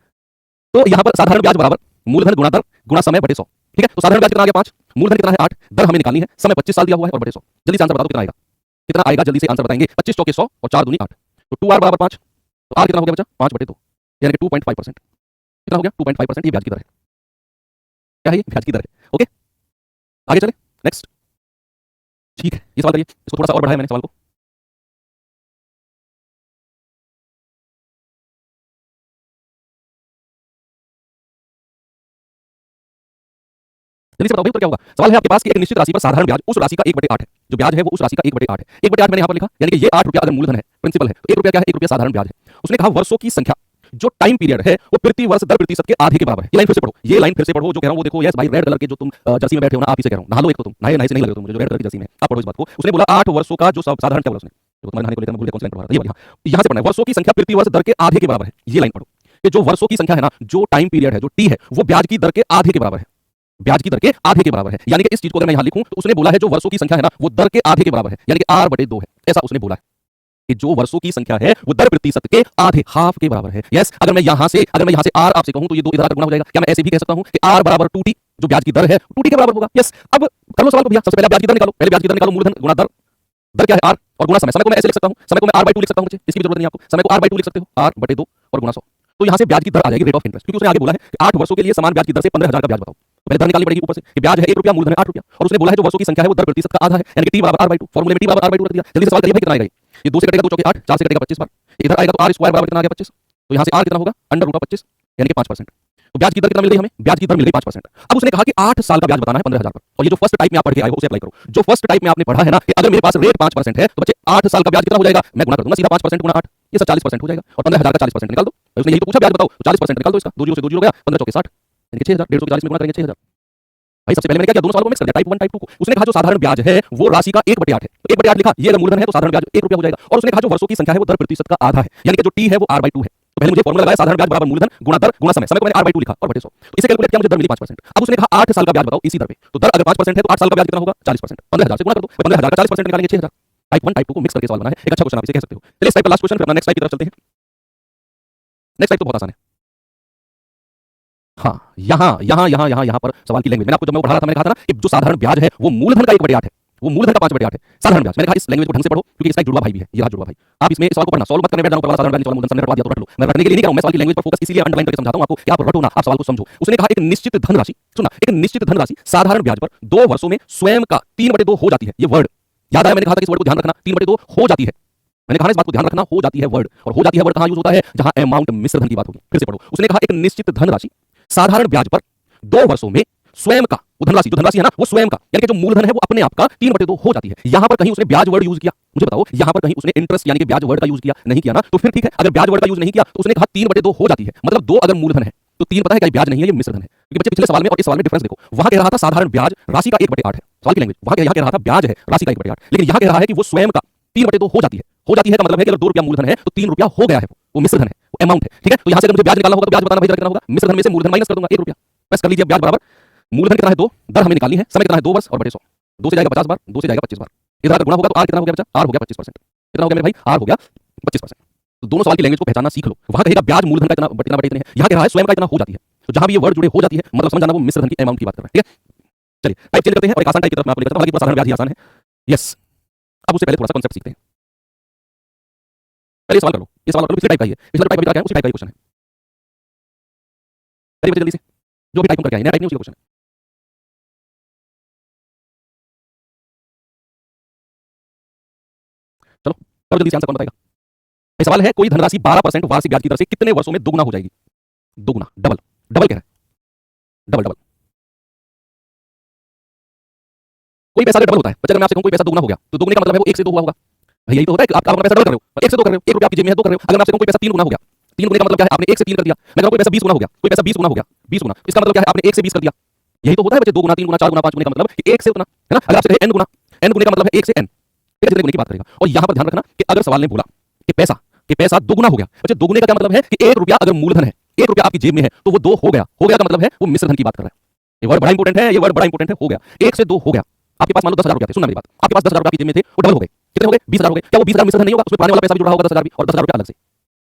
तो यहाँ पर साधारण ब्याज बराबर मूलधन गुणा दर गुणा समय बटे 100। ठीक है, तो साधारण ब्याज कितना आ गया? 5, मूलधन कितना है? 8, दर हमें निकालनी है, समय 25 साल दिया हुआ है और बटे 100। जल्दी से आंसर बता दो कितना आएगा? कितना आएगा जल्दी से आंसर बताएंगे। 25 चौके 100 और 4 दूनी 8, तो 2r बराबर 5, तो r कितना हो गया बच्चा? 5/2, यानी कि 2.5%। कितना हो गया? 2.5%। ये ब्याज की दर है। क्या है? ये ब्याज की दर है। ओके, आगे चले नेक्स्ट। ठीक है, ये सवाल करिए, इसको थोड़ा सा और बढ़ाया मैंने सवाल को। जल्दी से बताओ भाई, तो क्या होगा? सवाल है आपके पास कि एक निश्चित राशि पर साधारण ब्याज उस राशि का 1/8 है। जो ब्याज है वो उस राशि का 1/8 है। 1/8 मैंने यहां पर लिखा, यानी कि ये 8 रुपया अगर मूलधन है, प्रिंसिपल है, तो 1 रुपया क्या है? 1 रुपया साधारण ब्याज है। उसने कहा वर्षों की संख्या, जो टाइम पीरियड है वो प्रति वर्ष दर प्रतिशत के आधे के बराबर है। ये लाइन फिर से पढ़ो, ये लाइन फिर से पढ़ो जो कह रहा हूं वो देखो। यस भाई, रेड कलर के जो तुम जर्सी में बैठे हो ना, आप ही से कह रहा हूं। नहा लो एक तो तुम, नहाए से नहीं लगे तुम मुझे, जो रेड कलर की जर्सी में। आप पढ़ो इस बात को। उसने बोला 8 वर्षों का जो साधारण, क्या बोला उसने? जो तुम्हारे नहाने को लेकर मैं भूल गया कौन सी लाइन पढ़ा रहा था, ये वाली। यहां से पढ़ना है, वर्षों की संख्या प्रति वर्ष दर के आधे के बराबर है। ये लाइन पढ़ो कि जो वर्षों की संख्या है ना, जो टाइम पीरियड है, जो टी है, वो ब्याज की दर के आधे के बराबर है। ब्याज की दर के आधे के बराबर है, यानी कि इस चीज को अगर मैं यहां लिखूं तो उसने बोला है जो वर्षों की संख्या है ना वो दर के आधे के बराबर है, यानी कि r/2 है। ऐसा उसने बोला है कि जो वर्षों की संख्या है वो दर प्रतिशत के आधे, हाफ के बराबर है। यस, अगर मैं यहां से r आपसे कहूं तो ये 2 इधर आकर गुना हो जाएगा। क्या मैं ऐसे भी कह सकता हूं कि r बराबर 2t, जो ब्याज की दर है 2t के बराबर होगा? यस, अब कर लो सवाल को भैया। सबसे पहले ब्याज की दर निकालो, पहले ब्याज की दर निकालो, मूलधन गुणा दर, दर क्या है? r, और गुणा समय। समय को मैं ऐसे लिख सकता हूं, समय को मैं r/2 लिख सकता हूं, मुझे इसकी भी जरूरत नहीं आपको। समय को r/2 लिख सकते हो, r/2 और गुणा 100। तो यहां से ब्याज की दर आ जाएगी, रेट ऑफ इंटरेस्ट, क्योंकि उसने आगे बोला है कि 8 वर्षों के लिए समान ब्याज की दर से 15,000 का ब्याज बताओ। तो पहले दर निकालनी पड़ेगी ऊपर से कि ब्याज है 1 रुपया, मूलधन है 8 रुपया, और उसने बोला है जो वर्षों की संख्या है वो दर प्रतिशत का आधा है, यानी कि t बराबर r/2। फॉर्मूले में t बराबर r/2 रख दिया। जल्दी से सवाल करिए भाई, कितना आएगा? ये 2 से कटेगा 2 चौके 8, 4 से कटेगा 25 बार, इधर आएगा तो r स्क्वायर बराबर कितना आ गया? 25। तो यहां से r कितना होगा? √25, यानी कि 5%। तो ब्याज की दर कितना मिल गई हमें? ब्याज की दर मिल गई 5%। अब उसने कहा कि 8 साल का ब्याज बताना है 15,000 पर, और ये जो फर्स्ट टाइप में आप पढ़ के आए हो उसे अप्लाई करो। जो फर्स्ट टाइप में आपने पढ़ा है ना कि अगर मेरे पास रेट 5% है तो बच्चे 8 साल का ब्याज कितना हो जाएगा? मैं गुणा कर दूंगा सीधा, 5% गुणा 8, ये सब 40% हो जाएगा, और 15,000 का 40% निकाल दो। उसने यही तो पूछा, ब्याज बताओ, तो 40% निकाल दो इसका। 2 0 से 2 0 गया, 15 चौके 60, यानी कि 6,000। 150 40 में गुणा करेंगे 6,000। भाई सबसे पहले मैंने क्या किया? दोनों सवालों को मिक्स कर दिया, टाइप 1 टाइप 2 को। उसने कहा जो साधारण ब्याज है वो राशि का 1/8 है, तो 1/8 लिखा। ये अगर मूलधन है तो साधारण ब्याज 1 रुपया हो जाएगा, और उसने कहा जो वर्षों की संख्या है वो दर प्रतिशत का आधा है, यानी कि जो t है वो r/2 है। तो पहले मुझे फॉर्मूला लगाया, साधारण ब्याज बराबर मूलधन गुणा दर गुणा समय। समय को मैंने r/2 लिखा और बटे 100, तो इसे कैलकुलेट किया, मुझे दर मिली 5%। अब उसने कहा 8 साल का ब्याज बताओ इसी दर पे, तो दर अगर 5% है तो 8 साल का ब्याज कितना होगा? 40%। 15,000 से गुणा कर दो, 15,000 का 40% निकालेंगे 6,000। टाइप 1 टाइप 2 को मिक्स करके सवाल बना है। एक अच्छा क्वेश्चन आप इसे कह सकते हो। चलिए इस टाइप का लास्ट क्वेश्चन, फिर अपना नेक्स्ट टाइप की तरफ चलते हैं। नेक्स्ट टाइप तो बहुत आसान है। हाँ, यहाँ पर सवाल की लैंग्वेज, मैंने आपको जब मैं पढ़ा रहा था मैंने कहा था ना कि जो साधारण ब्याज है वो मूलधन का 1/8 है, वो मूलधन का 5/8 है साधारण ब्याज। मैंने कहा इस लैंग्वेज को ढंग से पढ़ो क्योंकि इसका एक जुड़वा भाई भी है, ये रहा जुड़वा भाई। आप इसमें इस सवाल को पढ़ना, सॉल्व मत करने बैठ जाना, ऊपर वाला साधारण ब्याज नीचे वाला मूलधन सामने रटवा दिया तो रट लो। मैं रटने के लिए नहीं कह रहा हूं, मैं सवाल की लैंग्वेज पर फोकस इसीलिए अंडरलाइन करके समझाता हूं आपको कि आप रटो ना, आप सवाल को समझो। उसने कहा एक निश्चित धनराशि, सुना, एक निश्चित धनराशि साधारण ब्याज पर 2 वर्षों में स्वयं का 3/2 हो जाती है। ये वर्ड याद आया, मैंने कहा था कि इस वर्ड को ध्यान रखना, 3/2 हो जाती है। मैंने कहा इस बात को ध्यान रखना, हो जाती है वर्ड, और हो जाती है वर्ड कहां यूज होता है, जहां अमाउंट मिश्र धन की बात होगी। फिर से पढ़ो, उसने कहा एक निश्चित धनराशि साधारण ब्याज पर 2 वर्षों में स्वयं का, वो धनराशि जो धनराशि है ना वो स्वयं का, यानी कि जो मूलधन है वो अपने आप का 3/2 हो जाती है। यहां पर कहीं उसने ब्याज वर्ड यूज किया, मुझे बताओ, यहां पर कहीं उसने इंटरेस्ट यानी कि ब्याज वर्ड का यूज किया? नहीं किया ना, तो फिर ठीक है। अगर ब्याज वर्ड का यूज नहीं किया तो उसने कहा 3/2 हो जाती है, मतलब 2 अगर मूलधन है तो 3 पता है क्या ब्याज नहीं है, ये मिश्र धन है। क्योंकि बच्चे पिछले सवाल में और इस सवाल में डिफरेंस देखो, वहां कह रहा था साधारण ब्याज राशि का 1/8 है, सवाल की लैंग्वेज वहां कह रहा था ब्याज है राशि का 1/8, लेकिन यहां कह रहा है कि वो स्वयं का 3/2 हो जाती है। हो जाती है का मतलब है कि अगर 2 रुपया मूलधन है तो 3 रुपया हो गया है, वो मिश्र धन है, वो अमाउंट है, ठीक है। तो यहां से अगर मुझे ब्याज निकालना होगा तो ब्याज बताना, भाई कितना होगा, मिश्र धन में से मूलधन माइनस कर दूंगा 1 रुपया, बस कर लीजिए। ब्याज बराबर मूलधन कितना है 2, दर हमें निकालनी है, समय कितना है 2 वर्ष और बटे 100, 2 से जाएगा 50 बार, 2 से जाएगा 25 बार, इधर अगर गुणा होगा तो आर कितना हो गया बच्चा, आर हो गया 25%, कितना हो गया मेरे भाई, आर हो गया 25%। तो दोनों सवाल की लैंग्वेज को पहचानना सीख लो। वहां कहेगा ब्याज मूलधन का इतना बटे इतने है, यहां कह रहा है स्वयं का इतना हो जाती है। तो जहां भी ये वर्ड जुड़े हो जाती है मतलब समझ जाना वो मिश्र धन की अमाउंट की बात कर रहा है, ठीक है। चलिए टाइप चेंज करते हैं और एक आसान टाइप की तरफ मैं आपको लेकर चलता हूं, हालांकि साधारण ब्याज ही आसान है। यस, अब उससे पहले थोड़ा सा कांसेप्ट सीखते हैं। पहले सवाल कर लो, ये सवाल कर लो, इसी टाइप का ही है, पिछला टाइप अभी क्या है उसी टाइप का ही क्वेश्चन है। करिए जल्दी से, जो भी टाइप हम करके आए नया टाइप नहीं, उसी का क्वेश्चन है। चलो कब जल्दी से आंसर कौन बताएगा। ये सवाल है कोई धनराशि 12% वार्षिक ब्याज की दर से कितने वर्षों में दोगुना हो जाएगी। दोगुना, डबल, डबल कह रहा है, डबल डबल। कोई पैसा अगर डबल होता है, बच्चा अगर मैं आपसे कहूं कोई पैसा दोगुना हो गया तो दोगुने का मतलब है वो 1 से 2 हुआ होगा। भाई यही तो होता है, आप अपना पैसा डबल कर रहे हो, 1 से 2 कर रहे हो, 1 रुपया आपकी जेब में है 2 कर रहे हो। अगर मैं आपसे कहूं कोई पैसा 3 गुना हो गया, 3 गुने का मतलब क्या है, आपने 1 से 3 कर दिया। मैं कहूं कोई पैसा 20 गुना हो गया, कोई पैसा 20 गुना हो गया, 20 गुना, इसका मतलब क्या है, आपने 1 से 20 कर दिया। यही तो होता है बच्चे, 2 गुना 3 गुना 4 गुना 5 गुने का मतलब 1 से उतना है ना। अगर आपसे कहे n गुना, n गुने का मतलब है 1 से n, जितने गुने की बात करेगा। और यहां पर ध्यान रखना कि अगर सवाल ने बोला कि पैसा दोगुना हो गया, बच्चे दोगुने का क्या मतलब है कि 1 रुपया अगर मूलधन है, 1 रुपया आपकी जेब में है तो वो 2 हो गया। हो गया का मतलब है वो मिश्र धन की बात कर रहा है। ये वर्ड बड़ा इंपॉर्टेंट है, ये वर्ड बड़ा इंपॉर्टेंट है, हो गया 1 से 2 हो गया। आपके पास मान लो 10,000 रुपया थे, सुनना मेरी बात, आपके पास 10,000 रुपया की जेब में थे, वो डबल हो गए, कितने हो गए 20,000 हो गए। क्या वो 20,000 मिश्र धन नहीं होगा, उसमें पुराने वाला पैसा भी जुड़ा होगा 10,000 भी, और 10,000 रुपया अलग से।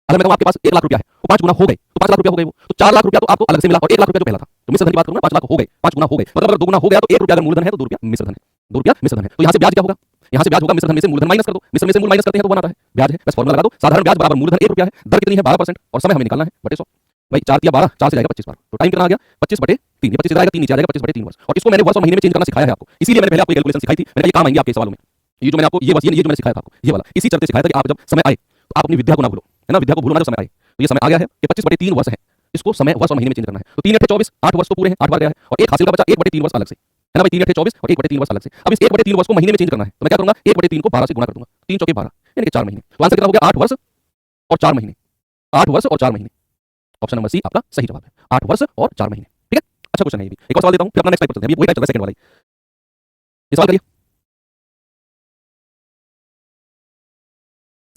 अगर मैं कहूं आपके पास 1 लाख रुपया है, वो 5 गुना हो गए तो 5 लाख रुपया हो गए, वो तो 4 लाख रुपया तो आपको अलग से मिला और 1 लाख रुपया जो पहला था, तो मिश्र धन की बात करूं ना, 5 लाख हो गए, 5 गुना हो गए, मतलब अगर 2 गुना हो गया तो 1 रुपया अगर मूलधन है तो 2 रुपया मिश्र धन है, 2 रुपया मिश्र धन है। तो यहां से ब्याज क्या होगा, यहां से ब्याज होगा मिश्र धन में से मूलधन माइनस कर दो, मिश्र में से मूल माइनस करते हैं तो बन आता है ब्याज है, बस फार्मूला लगा दो, साधारण ब्याज बराबर मूलधन 1 रुपया है, दर कितनी है 12% और समय हमें निकालना है बटे 100। भाई 4 या 12, 4 से जाएगा 25 बार, तो टाइम कितना आ गया 25/3, 25 से जाएगा 3 नीचे आ जाएगा 25/3 वर्ष। और इसको मैंने वर्ष और महीने में चेंज करना सिखाया है आपको, इसीलिए मैंने पहले आपको कैलकुलेशन सिखाई थी, मैंने ये काम आएंगे आपके सवालों में। ये जो मैंने आपको ये जो मैंने सिखाया था आपको, ये वाला इसी चलते सिखाया था कि आप जब समय आए तो आप अपनी विद्या को ना भूलो, है ना, विद्या को भूलो ना जब समय आए। तो ये समय आ गया है कि 25/3 वर्ष है, इसको समय वर्ष और महीने में चेंज करना है। तो 3 8 24, 8 वर्ष तो पूरे हैं, 8 बार गया है, और एक हासिल का बचा 1/3 वर्ष अलग से, है ना भाई, 3 8 24 और 1/3 वर्ष अलग से। अब इस 1/3 वर्ष को महीने में चेंज करना है, तो मैं क्या करूंगा 1/3 को 12 से गुणा कर दूंगा, 3 चौके 12 यानी कि 4 महीने। तो आंसर कितना हो गया 8 वर्ष और 4 महीने, 8 वर्ष और 4 महीने। ऑप्शन नंबर सी आपका सही जवाब है, 8 वर्ष और 4 महीने, ठीक है। अच्छा क्वेश्चन है ये भी। एक और सवाल देता हूं फिर अपना नेक्स्ट टाइप पर चलते हैं, अभी वही टाइप चल रहा है सेकंड वाला ही। ये सवाल करिए,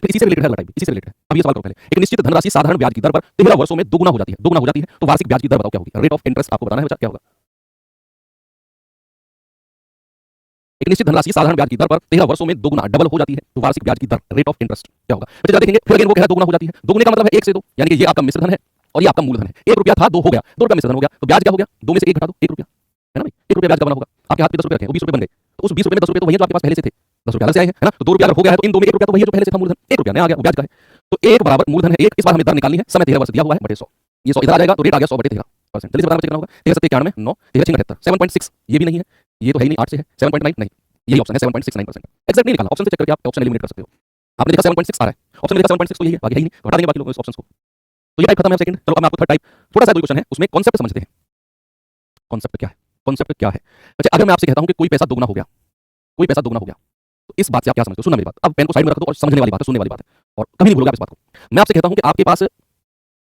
फिर इसी से रिलेटेड है वाला टाइप, इसी से रिलेटेड है। अब ये सवाल करो पहले, एक निश्चित धनराशि साधारण ब्याज की दर पर 13 वर्षों में दोगुना हो जाती है, दोगुना हो जाती है, तो वार्षिक ब्याज की दर बताओ क्या होगी, रेट ऑफ इंटरेस्ट आपको बताना है बच्चा क्या होगा। एक निश्चित धनराशि साधारण ब्याज की दर पर 13 वर्षों में दोगुना डबल हो जाती है, तो वार्षिक ब्याज की दर रेट ऑफ इंटरेस्ट क्या होगा। बच्चे देखेंगे फिर अगेन वो कह रहा है दोगुना हो जाती है, दोगुने का मतलब है 1 से 2, यानी कि ये आपका मिश्र धन है और ये आपका मूलधन है। 1 रुपया था 2 हो गया, 2 रुपया मिश्र धन हो गया, तो ब्याज क्या हो गया 2 में से 1 घटा दो 1 रुपया, है ना भाई, 1 रुपया ब्याज का बना होगा। आपके हाथ में 10 रुपये रखे, वो 20 रुपये बन गए, तो उस 20 रुपये में 10 रुपये तो वही जो आपके पास पहले से थे, 10 रुपये अलग से आए हैं, है ना। तो 2 रुपया अगर हो गया है तो इन 2 में 1 रुपया तो वही जो पहले से था मूलधन, 1 रुपया नया आ गया वो ब्याज का है। तो 1 बराबर मूलधन है 1, इस बार हमें दर निकालनी है, समय 13 वर्ष दिया हुआ है बटे 100, ये 100 इधर आ जाएगा तो रेट आ गया 100/13%। जल्दी से बताना कितना होगा, 13 7 91 9, 13 6 78, 7.6 ये भी नहीं है, ये तो है ही नहीं, 8 से है 7.9 नहीं, यही ऑप्शन है 7.69%। एक्जेक्ट नहीं निकालना, ऑप्शन से चेक करके आप ऑप्शन एलिमिनेट कर सकते हो। आपने देखा 7.6 आ रहा है, ऑप्शन में देखा 7.6 तो यही है, बाकी है ही नहीं, तो हटा देंगे बाकी लोग इस ऑप्शन को। तो ये टाइप खत्म है सेकंड। चलो अब मैं आपको थर्ड टाइप, थोड़ा सा कोई क्वेश्चन है उसमें कॉन्सेप्ट समझते हैं। कॉन्सेप्ट क्या है, कॉन्सेप्ट क्या है बच्चे, अगर मैं आपसे कहता हूं कि कोई पैसा दोगुना हो गया, कोई पैसा दोगुना हो गया, तो इस बात से आप क्या समझते हो, सुनना मेरी बात, अब पेन को साइड में रख दो और समझने वाली बात है, सुनने वाली बात है, और कभी नहीं भूलोगे आप इस बात को। मैं आपसे कहता हूं कि आपके पास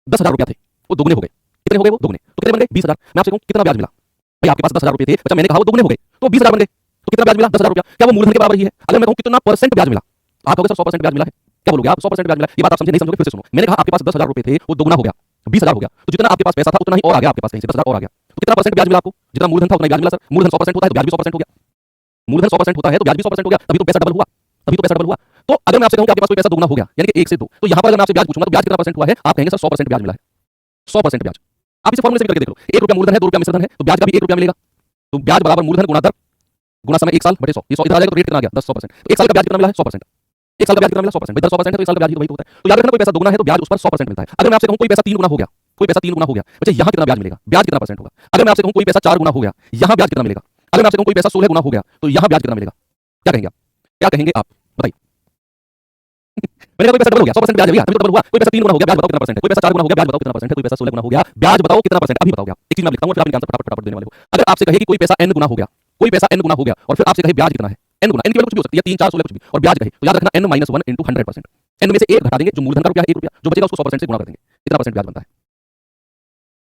10,000 रुपया थे, वो दोगुने हो गए, कितने हो गए वो दोगुने, तो कितने बन गए 20,000। मैं आपसे कहूं कितना ब्याज मिला, भाई आपके पास 10,000 रुपए थे, बच्चा मैंने कहा वो दोगुने हो गए तो 20,000 बन गए, तो कितना ब्याज मिला 10,000 रुपया, क्या वो मूलधन के बराबर ही है। अगर मैं कहूं कितना परसेंट ब्याज मिला, आप कहोगे सर 100% ब्याज मिला है, क्या बोलोगे आप 100% ब्याज मिला, ये बात आप समझे नहीं समझोगे, फिर से सुनो। मैंने कहा आपके पास 10,000 रुपए थे, वो दोगुना हो गया 20,000 हो गया, तो जितना आपके पास पैसा था उतना ही और आ गया, आपके पास कहीं से 10,000 और आ गया, तो कितना परसेंट ब्याज मिला आपको, जितना मूलधन था उतना ही ब्याज मिला। सर मूलधन 100% होता है तो ब्याज भी 100% हो गया, मूलधन 100% होता है तो ब्याज भी 100% हो गया, तभी तो पैसा डबल हुआ। तभी तो पैसा डबल हुआ। तो अगर मैं आपसे कहूं कि आपके पास कोई पैसा दोगुना हो गया यानी कि 1 से 2, तो यहां पर अगर मैं आपसे ब्याज पूछूंगा तो ब्याज कितना परसेंट हुआ है, आप कहेंगे सर 100% ब्याज मिला है। 100% ब्याज। आप इसे फॉर्मूले से भी करके देख लो। 1 रुपया मूलधन है, 2 रुपया मिश्रधन है, तो ब्याज का भी 1 रुपया मिलेगा। तो ब्याज बराबर मूलधन गुणा दर गुणा समय 1 साल बटे 100। ये 100 इधर आ जाएगा तो रेट कितना आ गया 10 100%। तो 1 साल का ब्याज कितना मिला है 100%। 1 साल का ब्याज कितना मिला 100%। भाई 10 100% है तो 1 साल का ब्याज ही तो वही तो होता है। तो याद रखना कोई पैसा दोगुना है तो ब्याज उस पर 100% मिलता है। अगर मैं आपसे कहूं कोई पैसा 3 गुना हो गया, कोई पैसा 3 गुना हो गया, बच्चे यहां कितना ब्याज मिलेगा, ब्याज कितना परसेंट होगा। अगर मैं आपसे कहूं कोई पैसा 4 गुना हो गया, यहां ब्याज कितना मिलेगा। अगर मैं आपसे कहूं कोई पैसा 16 गुना हो गया तो यहां ब्याज कितना मिलेगा। क्या कहेंगे आप, क्या कहेंगे आप बताइए। मैंने कहा कोई पैसा डबल हो गया 100% ब्याज है भैया, तभी तो डबल हुआ। कोई पैसा 3 गुना हो गया, ब्याज बताओ कितना परसेंट है। कोई पैसा 4 गुना हो गया, ब्याज बताओ कितना परसेंट है। कोई पैसा 16 गुना हो गया, ब्याज बताओ कितना परसेंट, अभी बताओगे आप। एक चीज मैं लिखता हूं फिर आप आंसर फटाफट फटाफट देने वाले हो। अगर आपसे कहे कि कोई पैसा n गुना हो गया, कोई पैसा n गुना हो गया और फिर आपसे कहे ब्याज कितना है, n गुना, n की वैल्यू कुछ भी हो सकती है, 3 4 16 कुछ भी, और ब्याज कहे तो याद रखना n - 1 * 100%। n में से 1 घटा देंगे, जो मूलधन का रुपया है 1 रुपया, जो बचेगा उसको 100% से गुणा कर देंगे। कितना परसेंट ब्याज बनता है,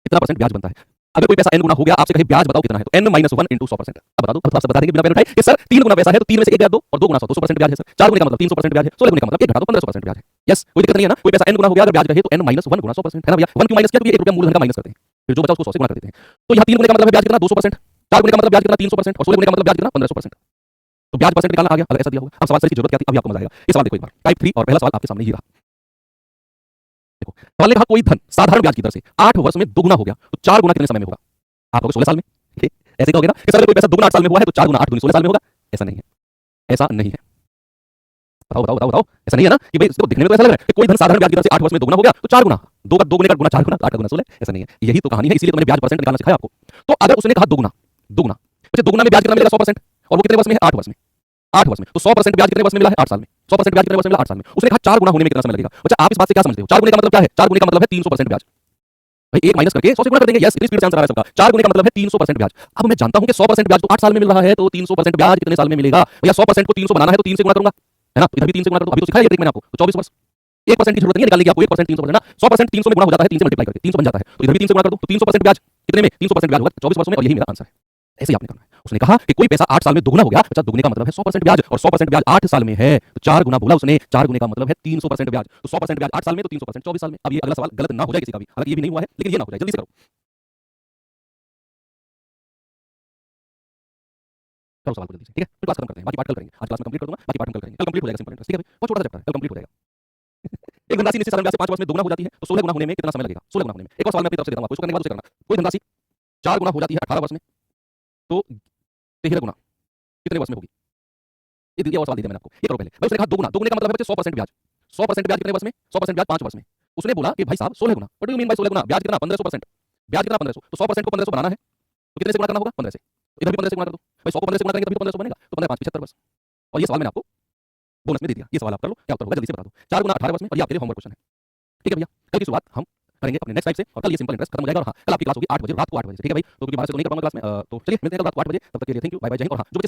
कितना परसेंट ब्याज बनता है। अगर कोई पैसा n गुना हो गया, आपसे कहे ब्याज बताओ कितना है, तो n - 1 * 100%। अब बता दो, अब बता देंगे बिना पैर उठाए कि सर 3 गुना पैसा है तो 3 में से 1 घटा दो और 2 गुना 100 तो 100% ब्याज है सर। 4 गुने का मतलब 300% ब्याज है, 16 गुने का मतलब 1 घटा दो 1500% ब्याज है। यस, कोई दिक्कत नहीं है ना। कोई पैसा n गुना हो गया अगर ब्याज कहे तो n - 1 गुणा 100% है ना भैया। 1 क्यों माइनस किया, क्योंकि 1 रुपया मूलधन का माइनस करते हैं, फिर जो बचा उसको 100 से गुणा कर देते हैं। तो यहाँ 3 गुने का मतलब है ब्याज कितना 200%, 4 गुने का मतलब ब्याज कितना 300% और 16 गुने का मतलब ब्याज कितना 1500%। तो ब्याज परसेंट निकालना आ गया अगर ऐसा दिया होगा। अब सवाल सर की जरूरत क्या थी, अभी आपको मजा आएगा। ये सवाल देखो एक बार, टाइप 3 और पहला सवाल आपके सामने ये रहा। देखो सवाल ने कहा कोई धन साधारण ब्याज की दर से 8 वर्ष में दोगुना हो गया तो 4 गुना कितने समय में होगा। आप कहोगे 16 साल में, ठीक है ऐसे कहोगे ना कि सर कोई पैसा दोगुना 8 साल में हुआ है तो 4 गुना 8 दूनी 16 साल में होगा। ऐसा नहीं है, ऐसा नहीं है। बताओ बताओ बताओ बताओ, ऐसा नहीं है ना कि भाई इसको दिखने में तो ऐसा लग रहा है कि कोई धन साधारण ब्याज की दर से 8 वर्ष में दोगुना हो गया तो 4 गुना, 2 का 2 गुने का गुना 4 गुना 8 गुना 16, ऐसा नहीं है। यही तो कहानी है, इसीलिए तो मैंने ब्याज परसेंट निकालना सिखाया आपको। तो अगर उसने कहा दोगुना, दोगुना अच्छा दोगुना में ब्याज कितना मिलेगा 100% और वो कितने वर्ष में है 8 वर्ष में, 8 वर्ष में। तो 100% ब्याज कितने वर्ष में मिला है 8 साल में, 100% ब्याज कितने वर्ष में मिला 8 साल में। उसने कहा 4 गुना होने में कितना समय लगेगा। अच्छा आप इस बात से क्या समझते हो, 4 गुने का मतलब क्या है, 4 गुने का मतलब है 300% ब्याज। भाई 1 माइनस करके 100 से गुणा कर देंगे। यस, इतनी स्पीड से आंसर आ रहा है सबका। 4 गुने का मतलब है 300% ब्याज। अब मैं जानता हूं कि 100% ब्याज तो 8 साल में मिल रहा है, तो 300% ब्याज कितने साल में मिलेगा भैया। 100% को 300 बनाना है तो 3 से गुणा करूंगा, है ना। तो इधर भी 3 से गुणा कर दो, अभी तो सिखाया ये ट्रिक मैंने आपको। तो 24 वर्ष, 1% की जरूरत नहीं है निकालने की आपको। 1% 300% ना, 100% 300 में गुणा हो जाता है, 3 से मल्टीप्लाई करके 300 बन जाता है। तो इधर भी 3 से गुणा कर दो, तो 300% ब्याज कितने में, 300% ब्याज होगा 24 वर्षों में, और यही मेरा आंसर है। ऐसे ही आपने करना है। उसने कहा कि कोई पैसा 8 साल में दोगुना हो गया, अच्छा दोगुने का मतलब है 100% ब्याज और 100% ब्याज 8 साल में है, तो 4 गुना बोला उसने, 4 गुने का मतलब है 300% ब्याज। तो 100% ब्याज 8 साल में तो 300% 24 साल में। अब ये अगला सवाल गलत ना हो जाए किसी का भी, हालांकि ये भी नहीं हुआ है लेकिन ये ना हो जाए, जल्दी से करो। करो सवाल को जल्दी से, ठीक है। फिर क्लास खत्म करते हैं, बाकी पार्ट कल करेंगे। आज क्लास में कंप्लीट कर दूंगा, बाकी पार्ट कल करेंगे। कल कंप्लीट हो जाएगा सिंपल इंटरेस्ट, ठीक है भाई। बहुत छोटा सा चैप्टर है, कल कंप्लीट हो जाएगा। एक धनराशि निश्चित साधारण ब्याज से 5 वर्ष में दोगुना हो जाती है तो 16 गुना होने में कितना समय लगेगा, 16 गुना होने में। एक और सवाल मैं अपनी तरफ से देता हूं आपको, इसको करने के बाद उसे करना। कोई धनराशि 4 गुना हो जाती है 18 वर्ष में तो 13 गुना कितने वर्ष में होगी। ये दिया हुआ सवाल दिया मैंने आपको, ये करो पहले। भाई उसने कहा दोगुना, दोगुने का मतलब है बच्चे 100% ब्याज। 100% ब्याज कितने वर्ष में, 100% ब्याज 5 वर्ष में। उसने बोला कि भाई साहब 16 गुना, what do you mean by 16 गुना, ब्याज कितना 1500%, ब्याज कितना 1500, तो 100% को 1500 बनाना है तो कितने से गुणा करना होगा 15 से। इधर भी 15 से गुणा कर दो भाई, 100 को 15 से गुणा करेंगे तभी तो 1500 बनेगा, तो 15 5 75 वर्ष। और ये सवाल मैंने आपको बोनस में दे दिया। ये सवाल आप कर लो, क्या उत्तर होगा जल्दी से बता दो। 4 गुना 18 वर्ष में, और ये आपके लिए होमवर्क क्वेश्चन है, ठीक है भैया। कल की शुरुआत हम करेंगे अपने नेक्स्ट टाइप से, और कल ये सिंपल इंटरेस्ट खत्म हो जाएगा। और हाँ, कल आपकी क्लास होगी 8 बजे, रात को 8 बजे, ठीक है भाई। तो क्योंकि 12 से तो नहीं कर पाऊंगा क्लास में, तो चलिए मिलते हैं कल रात को 8 बजे। तब तक के लिए थैंक यू, बाय बाय, जय हिंद। और हाँ, जो बच्चे